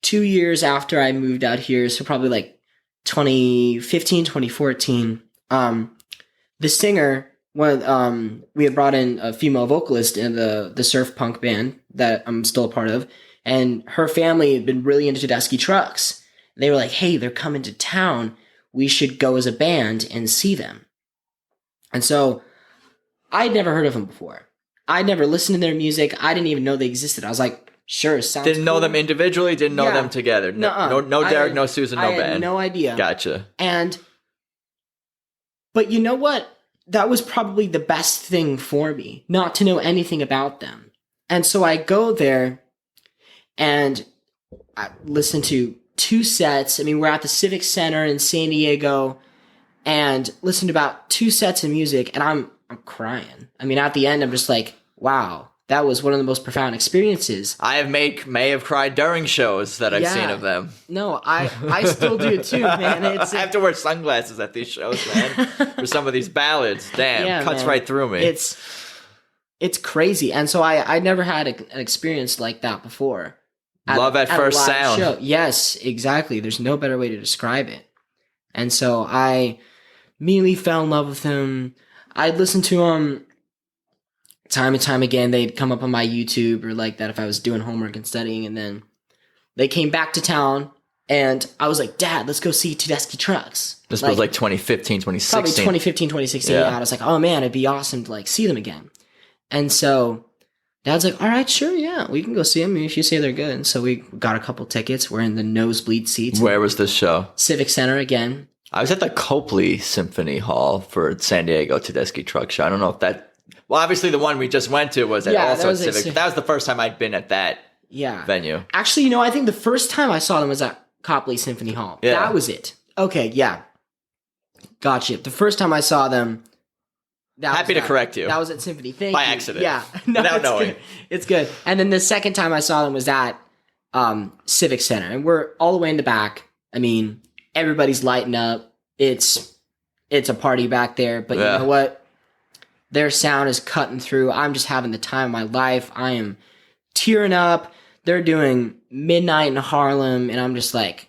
2 years after I moved out here, so probably like 2015, 2014. The singer, we had brought in a female vocalist in the surf punk band that I'm still a part of, and her family had been really into Tedeschi Trucks. They were like, hey, they're coming to town. We should go as a band and see them. And so I'd never heard of them before. I'd never listened to their music. I didn't even know they existed. I was like, sure, sounds didn't know cool. them individually, didn't know them together. No Derek, no Susan, no band. I had no idea. Gotcha. But you know what? That was probably the best thing for me, not to know anything about them. And so I go there and I listen to 2 sets. I mean, we're at the Civic Center in San Diego and listen to about 2 sets of music, and I'm crying. I mean, at the end, I'm just like, wow. That was one of the most profound experiences. I may have cried during shows that I've seen of them. No, I still do too, man. I have to wear sunglasses at these shows, man, for some of these ballads. Damn, cuts right through me. It's crazy, and so I never had an experience like that before. Love at first sound. Show. Yes, exactly. There's no better way to describe it. And so I immediately fell in love with him. I'd listen to him time and time again. They'd come up on my YouTube or like that if I was doing homework and studying. And then they came back to town and I was like, Dad, let's go see Tedeschi Trucks. This was like 2015, 2016. Probably 2015, 2016. Yeah. I was like, oh man, it'd be awesome to like see them again. And so Dad's like, all right, sure, yeah, we can go see them if you say they're good. And so we got a couple tickets. We're in the nosebleed seats. Where was this show? Civic Center again. I was at the Copley Symphony Hall for San Diego Tedeschi Truck Show. I don't know if that... Well, obviously the one we just went to was also at Civic. That was the first time I'd been at that venue. Actually, I think the first time I saw them was at Copley Symphony Hall. Yeah. That was it. Okay, yeah. Gotcha. The first time I saw them... Happy to correct you. That was at Symphony. Thank you. By accident. Yeah. Without knowing. It's good. And then the second time I saw them was at Civic Center. And we're all the way in the back. I mean, everybody's lighting up. It's a party back there. But you know what? Their sound is cutting through. I'm just having the time of my life. I am tearing up. They're doing Midnight in Harlem. And I'm just like,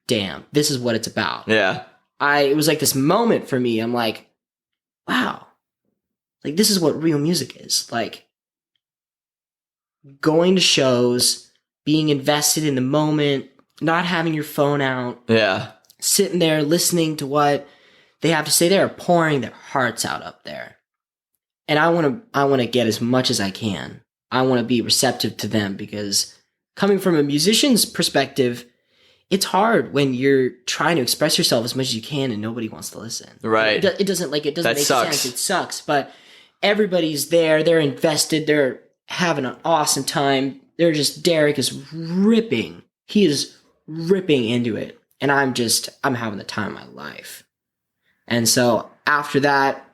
damn, this is what it's about. Yeah. It was like this moment for me. I'm like, wow. Like, this is what real music is. Like, going to shows, being invested in the moment, not having your phone out. Yeah. Sitting there, listening to what they have to say. They're pouring their hearts out up there. And I want to get as much as I can. I want to be receptive to them, because coming from a musician's perspective, it's hard when you're trying to express yourself as much as you can and nobody wants to listen. Right. It doesn't make sucks. sense. It sucks. But everybody's there. They're invested. They're having an awesome time. Derek is ripping. He is ripping into it. And I'm having the time of my life. And so after that,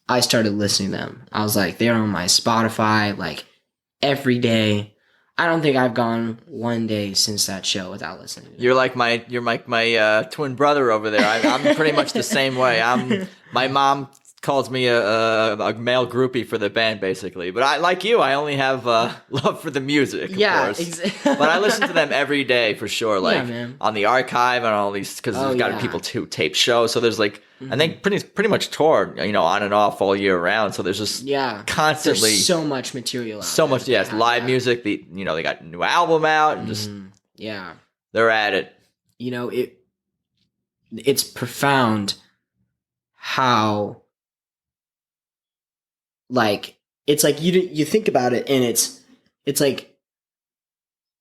I started listening to them. I was like, they're on my Spotify like every day. I don't think I've gone one day since that show without listening to them. You're like my twin brother over there. I'm pretty much the same way. My mom calls me a male groupie for the band, basically. But I only have love for the music, of course. But I listen to them every day for sure. Like on the archive and all these, because there's got people who tape shows. So there's like, I think pretty much tour, on and off all year round. So there's just constantly there's so much material out so there. much, yes, live music. They got a new album out and just they're at it. It's profound how, like, it's like you think about it, and it's like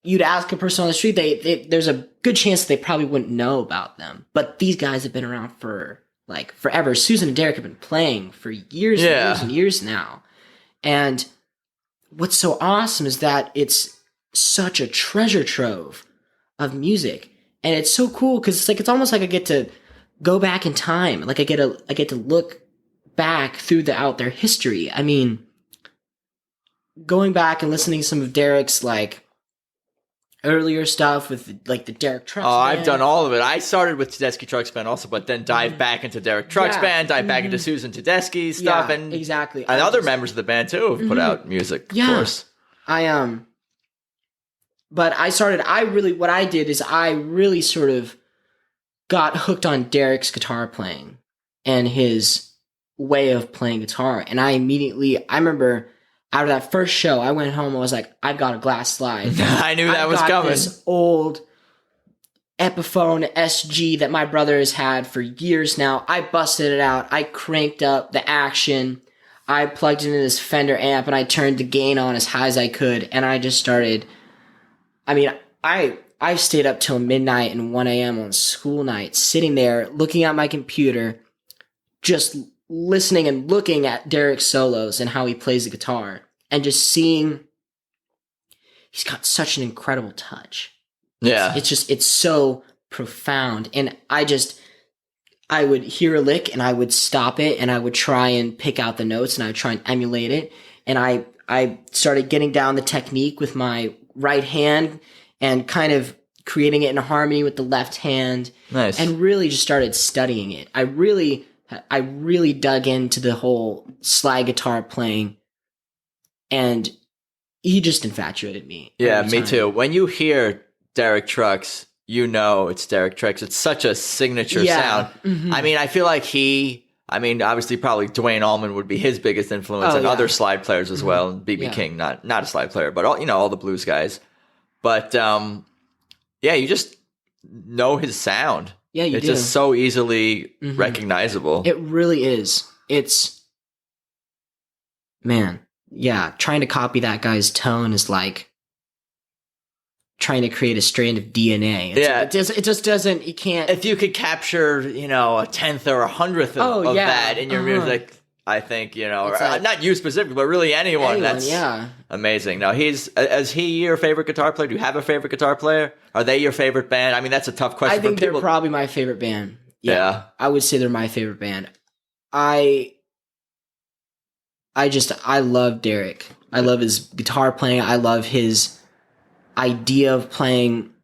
you'd ask a person on the street, they there's a good chance that they probably wouldn't know about them. But these guys have been around for like forever. Susan and Derek have been playing for years and years and years now. And what's so awesome is that it's such a treasure trove of music. And it's so cool because it's almost like I get to go back in time. Like I get to look back throughout their history. I mean, going back and listening to some of Derek's like earlier stuff with like the Derek Trucks Band. I've done all of it. I started with Tedeschi Trucks Band also, but then dived back into Derek Trucks Band, dived back into Susan Tedeschi stuff, and exactly. And other members of the band too have put out music, of course. But what I did is I really sort of got hooked on Derek's guitar playing and his way of playing guitar. And I remember out of that first show, I went home, I was like, I've got a glass slide. I knew that was coming. This old Epiphone SG that my brother has had for years now. I busted it out. I cranked up the action. I plugged it into this Fender amp and I turned the gain on as high as I could. And I just started, I stayed up till midnight and 1 a.m. on school nights, sitting there looking at my computer, just listening and looking at Derek's solos and how he plays the guitar, and just seeing he's got such an incredible touch. Yeah. It's so profound. And I would hear a lick and I would stop it and I would try and pick out the notes and I would try and emulate it. And I started getting down the technique with my right hand and kind of creating it in harmony with the left hand. Nice. And really just started studying it. I really dug into the whole slide guitar playing, and he just infatuated me. Yeah, me too. When you hear Derek Trucks, it's Derek Trucks. It's such a signature sound. Mm-hmm. I feel like obviously probably Dwayne Allman would be his biggest influence, and other slide players as well. And B.B. King, not a slide player, but all the blues guys. But you just know his sound. Yeah, it's just so easily recognizable. It really is. It's, man, trying to copy that guy's tone is like trying to create a strand of DNA. It just doesn't, you can't. If you could capture, a tenth or 100th of that in your music, I think, not you specifically, but really anyone that's amazing. Now, is he your favorite guitar player? Do you have a favorite guitar player? Are they your favorite band? That's a tough question. I think they're probably my favorite band. Yeah. I would say they're my favorite band. I love Derek. I love his guitar playing. I love his idea of playing.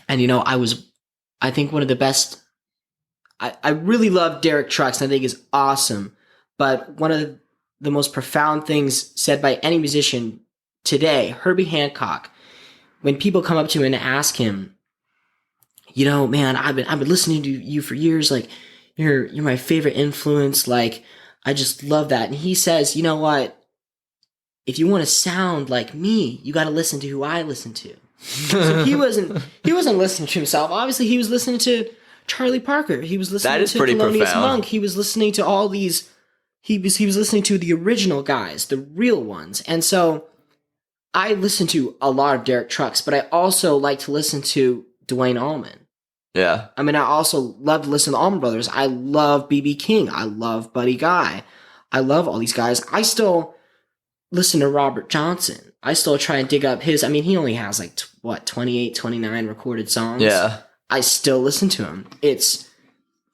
And, I think one of the best, I really love Derek Trucks, and I think he's awesome. But one of the most profound things said by any musician today, Herbie Hancock, when people come up to him and ask him, man, I've been listening to you for years. Like, you're my favorite influence. Like, I just love that. And he says, you know what? If you want to sound like me, you got to listen to who I listen to. So he wasn't listening to himself. Obviously, he was listening to Charlie Parker. He was listening to Thelonious Monk. He was listening to all these he was listening to the original guys, the real ones. And so I listen to a lot of Derek Trucks, but I also like to listen to Dwayne Allman. Yeah. I mean, I also love to listen to the Allman Brothers. I love B.B. King. I love Buddy Guy. I love all these guys. I still listen to Robert Johnson. I still try and dig up his. I mean, he only has 28, 29 recorded songs. Yeah. I still listen to him.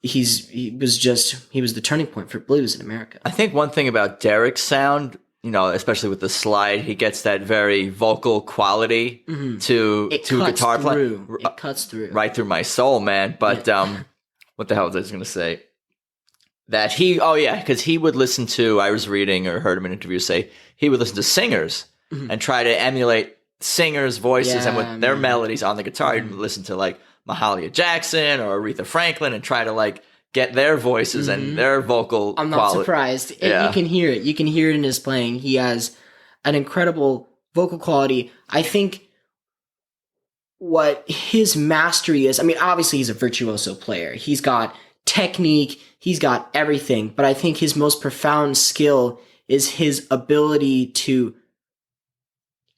He was the turning point for blues in America. I think one thing about Derek's sound, especially with the slide, he gets that very vocal quality to guitar playing. It cuts through. Right through my soul, man. But what the hell was I going to say? That because he would listen to, I was reading or heard him in an interview say, he would listen to singers and try to emulate singers' voices and with their melodies on the guitar. He'd listen to Mahalia Jackson or Aretha Franklin and try to get their voices and their vocal I'm not quality. surprised. Yeah. You can hear it. You can hear it in his playing. He has an incredible vocal quality. I think what his mastery is, I mean, obviously he's a virtuoso player. He's got technique. He's got everything. But I think his most profound skill is his ability to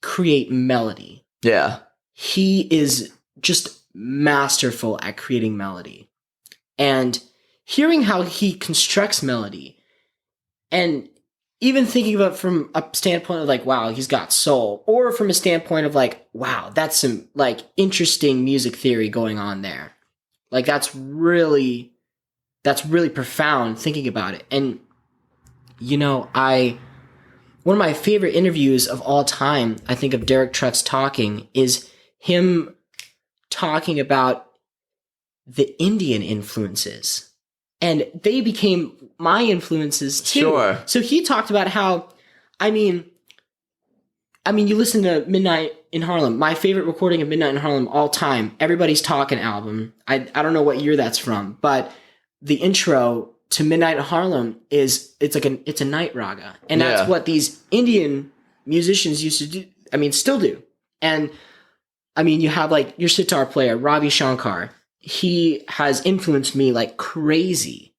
create melody. Yeah. He is just masterful at creating melody. And hearing how he constructs melody and even thinking about it from a standpoint of wow, he's got soul, or from a standpoint of wow, that's some interesting music theory going on there. That's really profound thinking about it. And one of my favorite interviews of all time, I think, of Derek Trucks talking is him talking about the Indian influences. And they became my influences too. Sure. So he talked about how, I mean, you listen to Midnight in Harlem, my favorite recording of Midnight in Harlem all time, Everybody's Talking album. I don't know what year that's from, but the intro to Midnight in Harlem it's a night raga. And that's what these Indian musicians used to do. I mean, still do. And I mean, you have your sitar player, Ravi Shankar. He has influenced me like crazy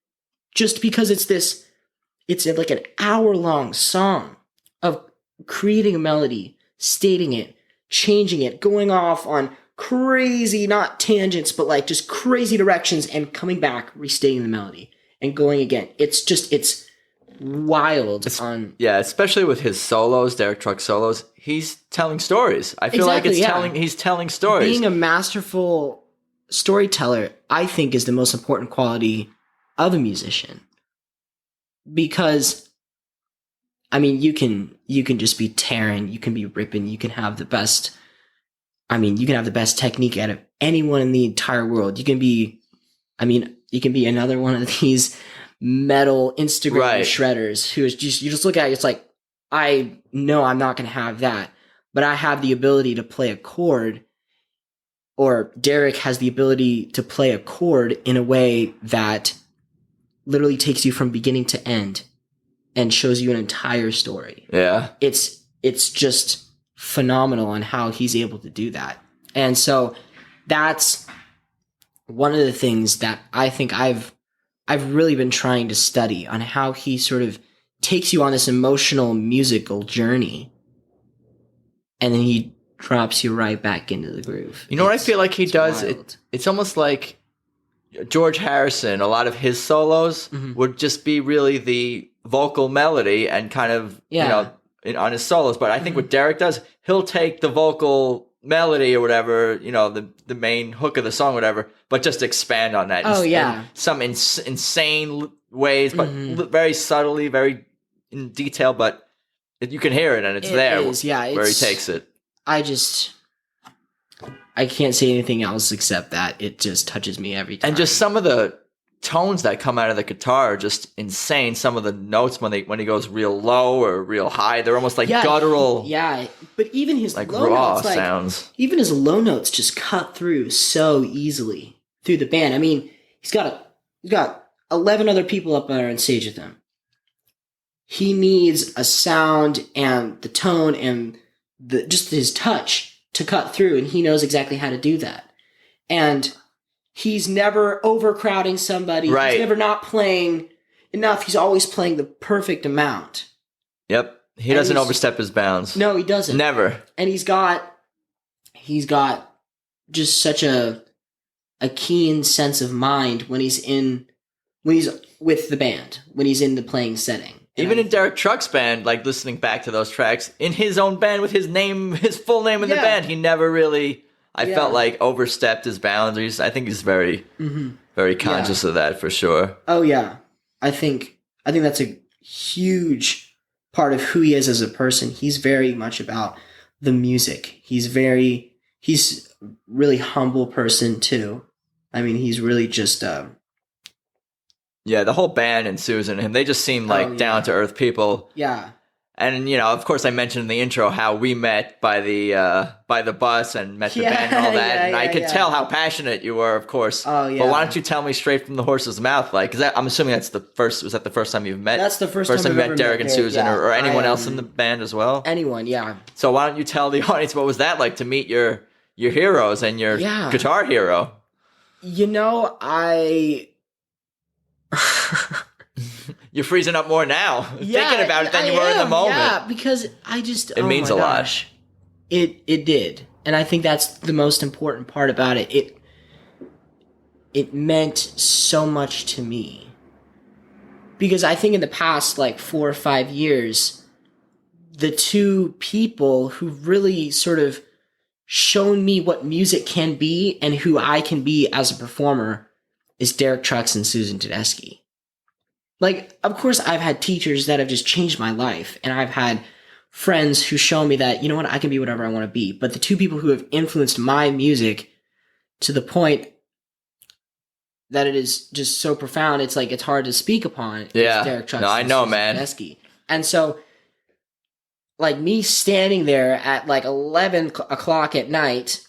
just because it's like an hour-long song of creating a melody, stating it, changing it, going off on crazy, not tangents, but just crazy directions and coming back, restating the melody and going again. It's wild. Especially with his solos, Derek Trucks solos, he's telling stories. I feel he's telling stories. Being a masterful storyteller, I think, is the most important quality of a musician. Because I mean, you can just be tearing, you can be ripping, you can have the best technique out of anyone in the entire world. You can be another one of these metal Instagram shredders who is just, you just look at it, it's like, I know I'm not going to have that, but I have the ability to play a chord, or Derek has the ability to play a chord in a way that literally takes you from beginning to end and shows you an entire story. Yeah. It's just phenomenal on how he's able to do that. And so that's one of the things that I think I've really been trying to study, on how he sort of takes you on this emotional musical journey and then he drops you right back into the groove. You know what I feel like he does? Wild. It's almost like George Harrison. A lot of his solos would just be really the vocal melody and kind of, on his solos. But I think what Derek does, he'll take the vocal melody or whatever, the main hook of the song, whatever, but just expand on that. In some insane ways, but very subtly, very in detail, but you can hear it and it's there where he takes it. I can't say anything else except that it just touches me every time. And just some of the tones that come out of the guitar are just insane. Some of the notes when he goes real low or real high, they're almost like guttural. Yeah, but even his low raw notes, sounds. Even his low notes just cut through so easily through the band. I mean, he's got 11 other people up there on stage with him. He needs a sound and the tone and just his touch to cut through, and he knows exactly how to do that. And he's never overcrowding somebody. Right. He's never not playing. enough. He's always playing the perfect amount. Yep. He doesn't overstep his bounds. No, he doesn't. Never. And he's got just such a keen sense of mind when he's with the band, when he's in the playing setting. Even in Derek Truck's band, like listening back to those tracks, in his own band with his full name in the band, he never really, I felt like, overstepped his boundaries. I think he's very, very conscious of that for sure. Oh yeah, I think that's a huge part of who he is as a person. He's very much about the music. He's really humble person too. I mean, he's really just yeah, the whole band and Susan and him, they just seem like down-to-earth people. Yeah. And, of course, I mentioned in the intro how we met by the bus and met the band and all that. And I could tell how passionate you were, of course. Oh, yeah. But why don't you tell me straight from the horse's mouth? Like, 'cause I'm assuming was that the first time you've met? That's the first time I've you ever met Derek and Susan or anyone else in the band as well? Anyone, yeah. So why don't you tell the audience what was that like to meet your heroes and your guitar hero? You're freezing up more now, thinking about it than you were in the moment. Yeah, because it means a lot. It did, and I think that's the most important part about it. It meant so much to me because I think in the past 4 or 5 years, the two people who really sort of shown me what music can be and who I can be as a performer is Derek Trucks and Susan Tedeschi. Of course, I've had teachers that have just changed my life, and I've had friends who show me that, I can be whatever I want to be. But the two people who have influenced my music to the point that it is just so profound, it's hard to speak upon. Yeah, Derek Trucks I know, Susan man. Tedeschi. And so, me standing there at 11 o'clock at night,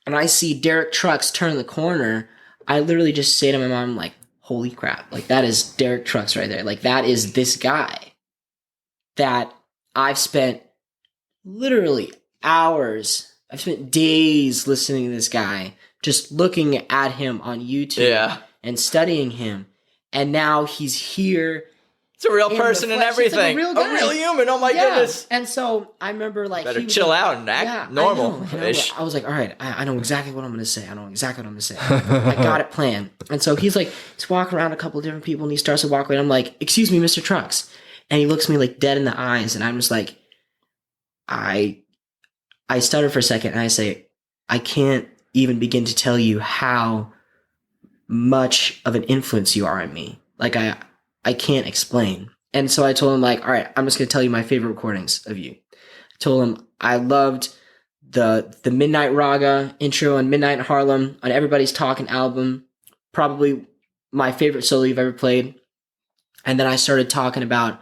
and I see Derek Trucks turn the corner, I literally just say to my mom, holy crap, that is Derek Trucks right there. That is this guy that I've spent literally hours, I've spent days listening to this guy, just looking at him on YouTube and studying him. And now he's here. It's a real person and everything. A real human. Oh my goodness. And so I remember better chill out and act normal. I was like, all right, I know exactly what I'm going to say. I got it planned. And so he's walking around a couple of different people and he starts to walk away. And I'm like, excuse me, Mr. Trucks. And he looks me dead in the eyes. And I'm just like, I stutter for a second and I say, I can't even begin to tell you how much of an influence you are on me. I can't explain. And so I told him all right, I'm just going to tell you my favorite recordings of you. I told him I loved the Midnight Raga intro on Midnight in Harlem on Everybody's Talking album. Probably my favorite solo you've ever played. And then I started talking about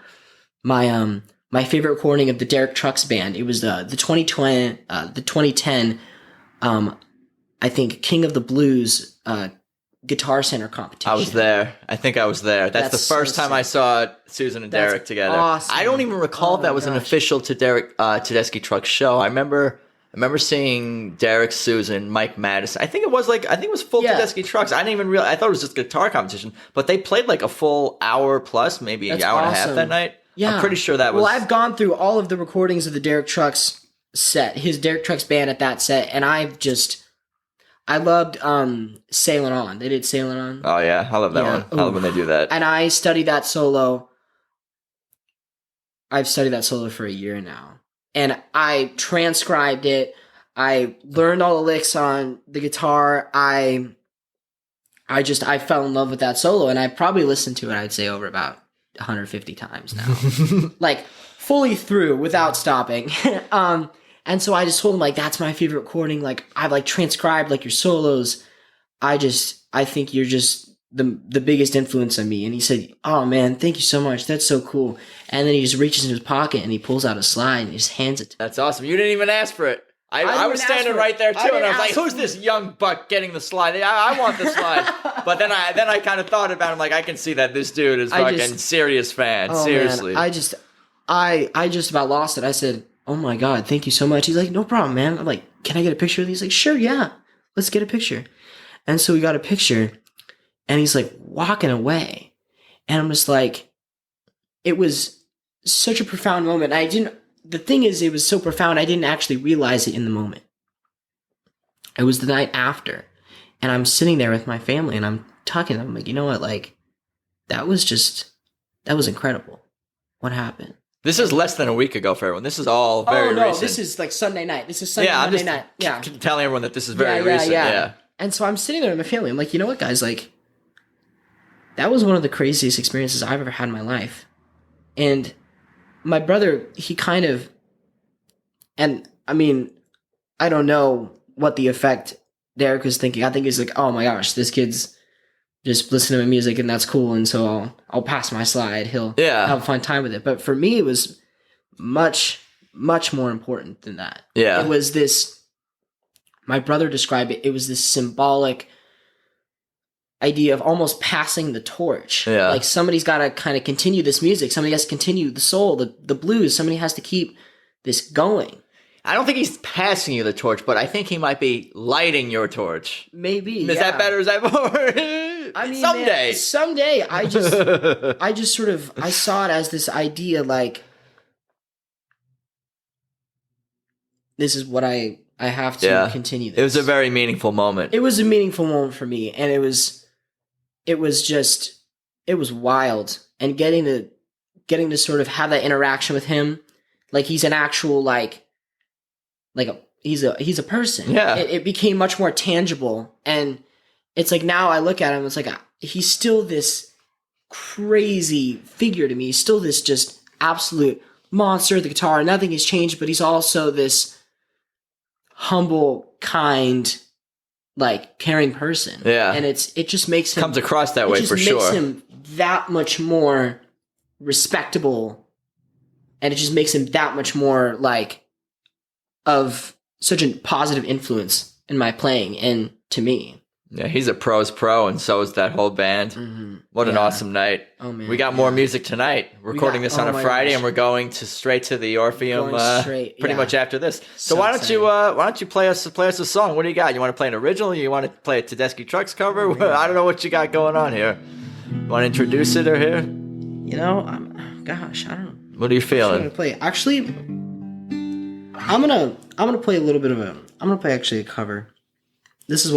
my favorite recording of the Derek Trucks band. It was the 2010 I think King of the Blues Guitar Center competition. I was there. I think I was there. That's the first time I saw Susan and Derek together. Awesome. I don't even recall if that was an official Tedeschi Trucks show. I remember seeing Derek, Susan, Mike Madison. I think it was full Tedeschi Trucks. I didn't even realize. I thought it was just a guitar competition, but they played a full hour plus, maybe an hour and a half that night. Yeah. I'm pretty sure that was. Well, I've gone through all of the recordings of the Derek Trucks set, his Derek Trucks band at that set, and I loved Sailing On. They did Sailing On. Oh, yeah. I love that one. I love when they do that. And I studied that solo. I've studied that solo for a year now. And I transcribed it. I learned all the licks on the guitar. I fell in love with that solo. And I probably listened to it, I'd say, over about 150 times now. Fully through without stopping. And so I just told him, that's my favorite recording. I've transcribed your solos. I think you're just the biggest influence on me. And he said, oh man, thank you so much. That's so cool. And then he just reaches in his pocket and he pulls out a slide and he just hands it to me. That's awesome. You didn't even ask for it. I was standing right there too, and I was like, "Who's this young buck getting the slide? I want the slide." But then I kind of thought about him, I can see that this dude is fucking serious fan. Oh, seriously. Man, I just about lost it. I said, "Oh my God, thank you so much." He's like, "No problem, man." I'm like, "Can I get a picture of these?" He's like, "Sure, yeah. Let's get a picture." And so we got a picture, and he's walking away. And I'm just like, it was such a profound moment. The thing is, it was so profound, I didn't actually realize it in the moment. It was the night after, and I'm sitting there with my family, and I'm talking to them. I'm like, you know what? Like, that was incredible. What happened? This is less than a week ago for everyone. This is all very recent. This is like Sunday night. This is Monday night. Yeah, I'm just telling everyone that this is very recent. Yeah. And so I'm sitting there with my family. I'm like, you know what, guys? Like, that was one of the craziest experiences I've ever had in my life. And my brother, he kind of, and I mean, I don't know what the effect Derek was thinking. I think he's like, oh my gosh, this kid's just listening to music and that's cool. And so I'll pass my slide. He'll have a fun time with it. But for me, it was much, much more important than that. Yeah. It was this, my brother described it, it was this symbolic idea of almost passing the torch. Yeah. Like somebody's got to kind of continue this music. Somebody has to continue the soul, the blues. Somebody has to keep this going. I don't think he's passing you the torch, but I think he might be lighting your torch. Maybe. Is that better? Is that more? I mean, someday. Man, someday. I just sort of, I saw it as this idea like, this is what I have to continue this. It was a very meaningful moment. It was a meaningful moment for me. And it was wild. And getting to sort of have that interaction with him, like he's an actual, he's a person. Yeah. It became much more tangible. And it's like, now I look at him, it's like, he's still this crazy figure to me. He's still this just absolute monster at the guitar. Nothing has changed, but he's also this humble, kind, like caring person. Yeah. And it just makes him, comes across that way for sure. It just makes him that much more respectable. And it just makes him that much more like of such a positive influence in my playing and to me. Yeah, he's a pro's pro, and so is that whole band. Mm-hmm. What an awesome night. Oh, man. We got more music tonight. We're recording this on a Friday, and we're going straight to the Orpheum pretty much after this. So why don't you play us a song? What do you got? You want to play an original? You want to play a Tedeschi Trucks cover? I don't know what you got going on here. You want to introduce it or here? You know, I don't know. What are you feeling? I'm gonna play. Actually, I'm gonna play a little bit of I'm gonna play actually a cover. This is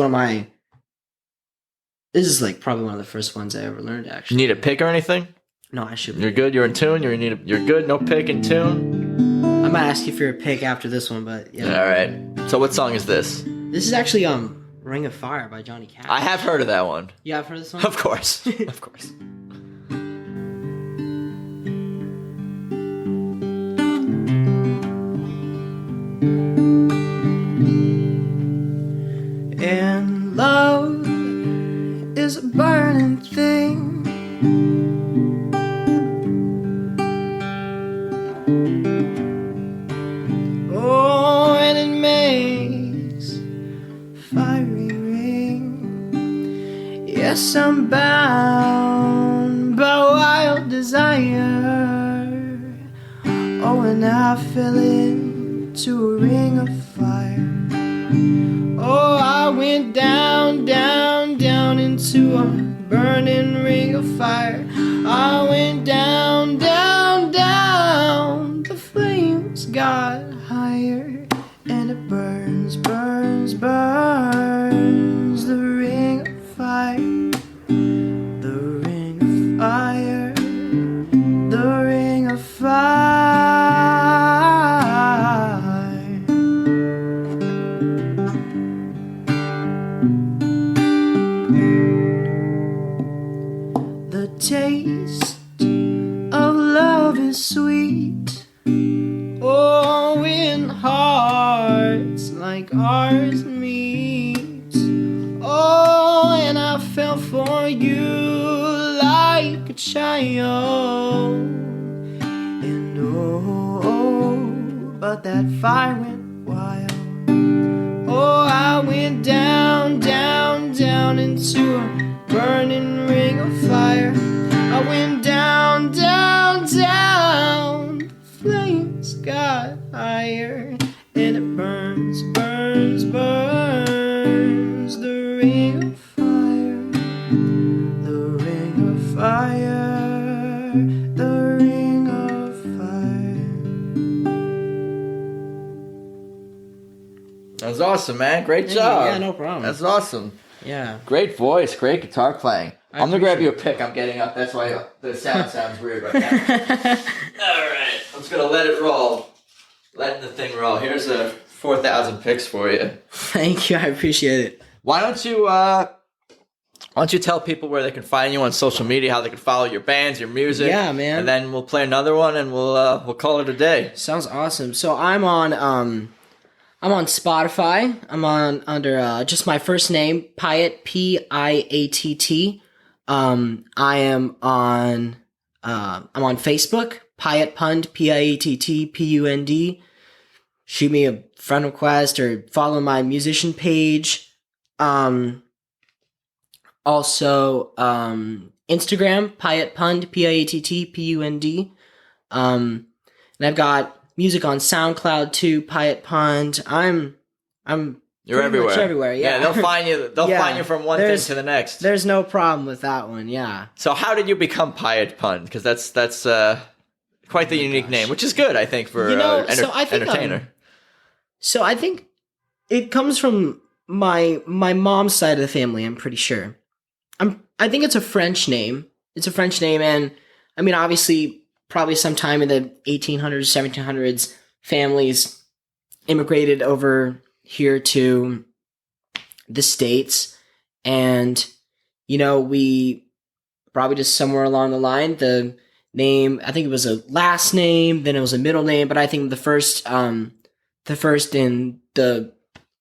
This is like probably one of the first ones I ever learned. Actually, You need a pick or anything? No, I should. You're good. You're in tune. You're good. No pick in tune. I might ask you for a pick after this one, but yeah. All right. So what song is this? This is actually "Ring of Fire" by Johnny Cash. I have heard of that one. Yeah, I've heard of this one. Of course. Of course. And love is a burning thing. Oh, and it makes fiery ring. Yes, I'm bound by wild desire. Oh, and I fell into a ring of fire. Oh, I went down, down, down into a burning ring of fire. I went down, down, down. The flames got higher, and it burns, burns, burns. The ring of fire, the ring of fire, the ring of fire. The taste of love is sweet. Oh, when hearts like ours meet. Oh, and I fell for you like a child. And oh, but that fire went wild. Oh, I went down, down, down into a burning ring of fire. I went down, down, down. The flames got higher, and it burns, burns, burns. The ring of fire, the ring of fire. That was awesome, man. Great job. Yeah, no problem. That's awesome. Yeah. Great voice. Great guitar playing. I'm going to grab you a appreciate pick. I'm getting up. That's why the sound sounds weird right now. All right. I'm just going to let it roll. Letting the thing roll. Here's a 4,000 picks for you. Thank you. I appreciate it. Why don't you tell people where they can find you on social media, how they can follow your bands, your music? Yeah, man. And then we'll play another one, and we'll call it a day. Sounds awesome. So I'm on Spotify. I'm on under just my first name, Piatt, Piatt. I am on I'm on Facebook, Piatt Pund, Piatt Pund. Shoot me a friend request or follow my musician page. Also, Instagram, Piatt Pund, Piatt Pund. And I've got music on SoundCloud too, Piatt Pund. You're everywhere. Much everywhere. Yeah, they'll find you. They'll find you from one thing to the next. There's no problem with that one. Yeah. So how did you become Piatt Pund? Because that's quite the unique name, which is good, I think, for entertainer. So I think it comes from my mom's side of the family. I'm pretty sure. I think it's a French name. It's a French name, and I mean, obviously, probably sometime in the 1800s, 1700s, families immigrated over here to the States, and we probably just somewhere along the line, the name, I think it was a last name, then it was a middle name, but I think the first in the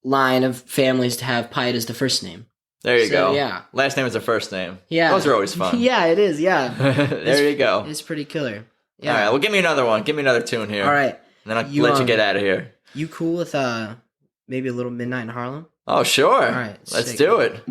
line of families to have Piatt as the first name. There you go. Yeah. Last name is the first name. Yeah. Those are always fun. Yeah, it is. Yeah. There you go. It's pretty killer. Yeah. All right. Well, give me another one. Give me another tune here. All right. And then I'll let you get out of here. You cool with maybe a little Midnight in Harlem? Oh, sure. All right. Let's do it.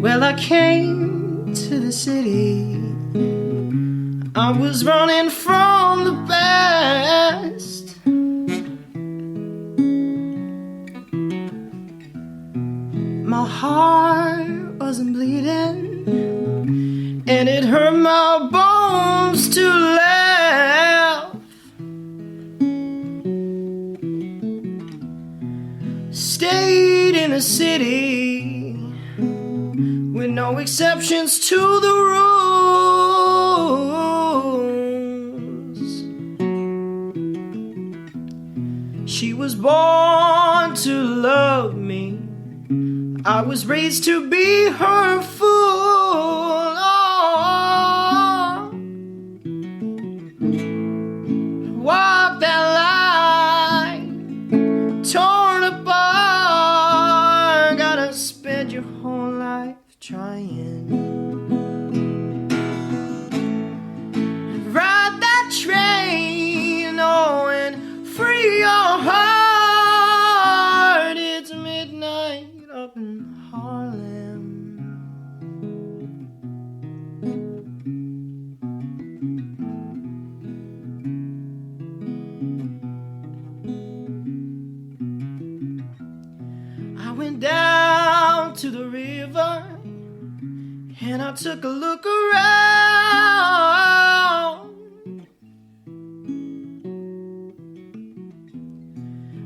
Well, I came to the city. I was running from the past. My heart wasn't bleeding, and it hurt my bones to laugh. Stayed in a city with no exceptions to the rules. She was born to love me. I was raised to be her fool. Oh. Walk that line, torn apart. Gotta spend your whole life trying. Ride that train, oh, and free your heart. It's midnight up in Harlem. I went down to the river and I took a look around.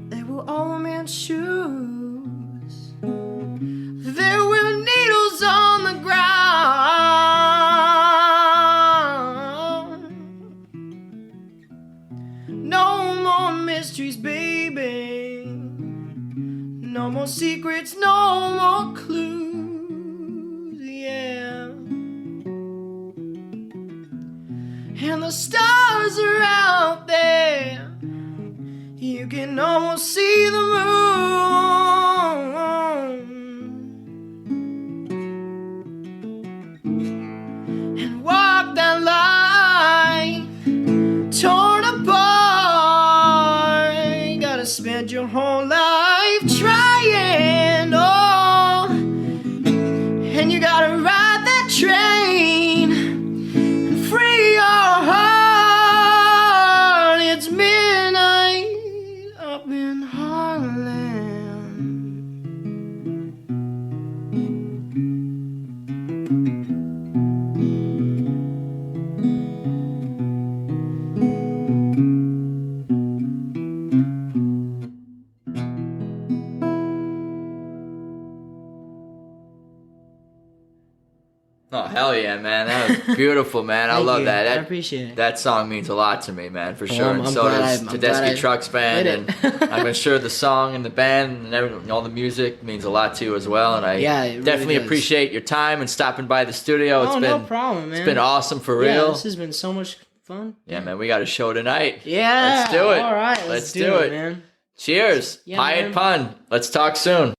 They were old man's shoes. There were needles on the ground. No more mysteries, baby. No more secrets, no more clues, yeah. And the stars are out there. You can almost see the moon. And walk that line, torn apart. Gotta spend your whole life trying, oh. And you gotta ride that train and free your heart. It's midnight up in Harlem. Oh, hell yeah, man. That was beautiful, man. I Thank love you. that. I appreciate it. That song means a lot to me, man, for sure. I'm And so glad does I'm Tedeschi glad I Trucks Band. did And it. I'm sure the song and the band and all the music means a lot to you as well. And I Yeah, it definitely really does. appreciate your time and stopping by the studio. Oh, no problem, man. It's been awesome for Yeah, real. this has been so much fun. Yeah, man, we got a show tonight. Yeah. Let's do it. All right, let's do it, man. Cheers. Yeah, Piatt man. Pund. Let's talk soon.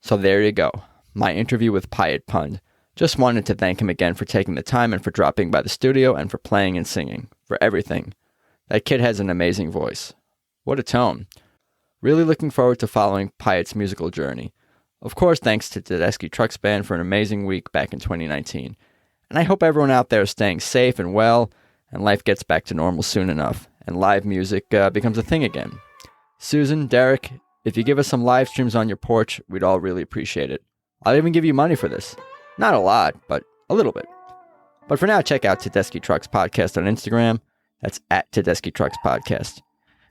So there you go. My interview with Piatt Pund. Just wanted to thank him again for taking the time and for dropping by the studio and for playing and singing. For everything. That kid has an amazing voice. What a tone. Really looking forward to following Piatt's musical journey. Of course, thanks to Tedeschi Trucks Band for an amazing week back in 2019. And I hope everyone out there is staying safe and well, and life gets back to normal soon enough, and live music becomes a thing again. Susan, Derek, if you give us some live streams on your porch, we'd all really appreciate it. I'll even give you money for this. Not a lot, but a little bit. But for now, check out Tedeschi Trucks Podcast on Instagram. That's at Tedeschi Trucks Podcast.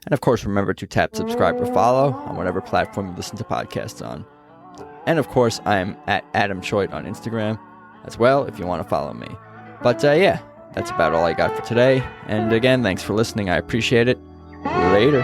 And of course, remember to tap subscribe or follow on whatever platform you listen to podcasts on. And of course, I am at Adam Choit on Instagram as well if you want to follow me. But yeah, that's about all I got for today. And again, thanks for listening. I appreciate it. Later.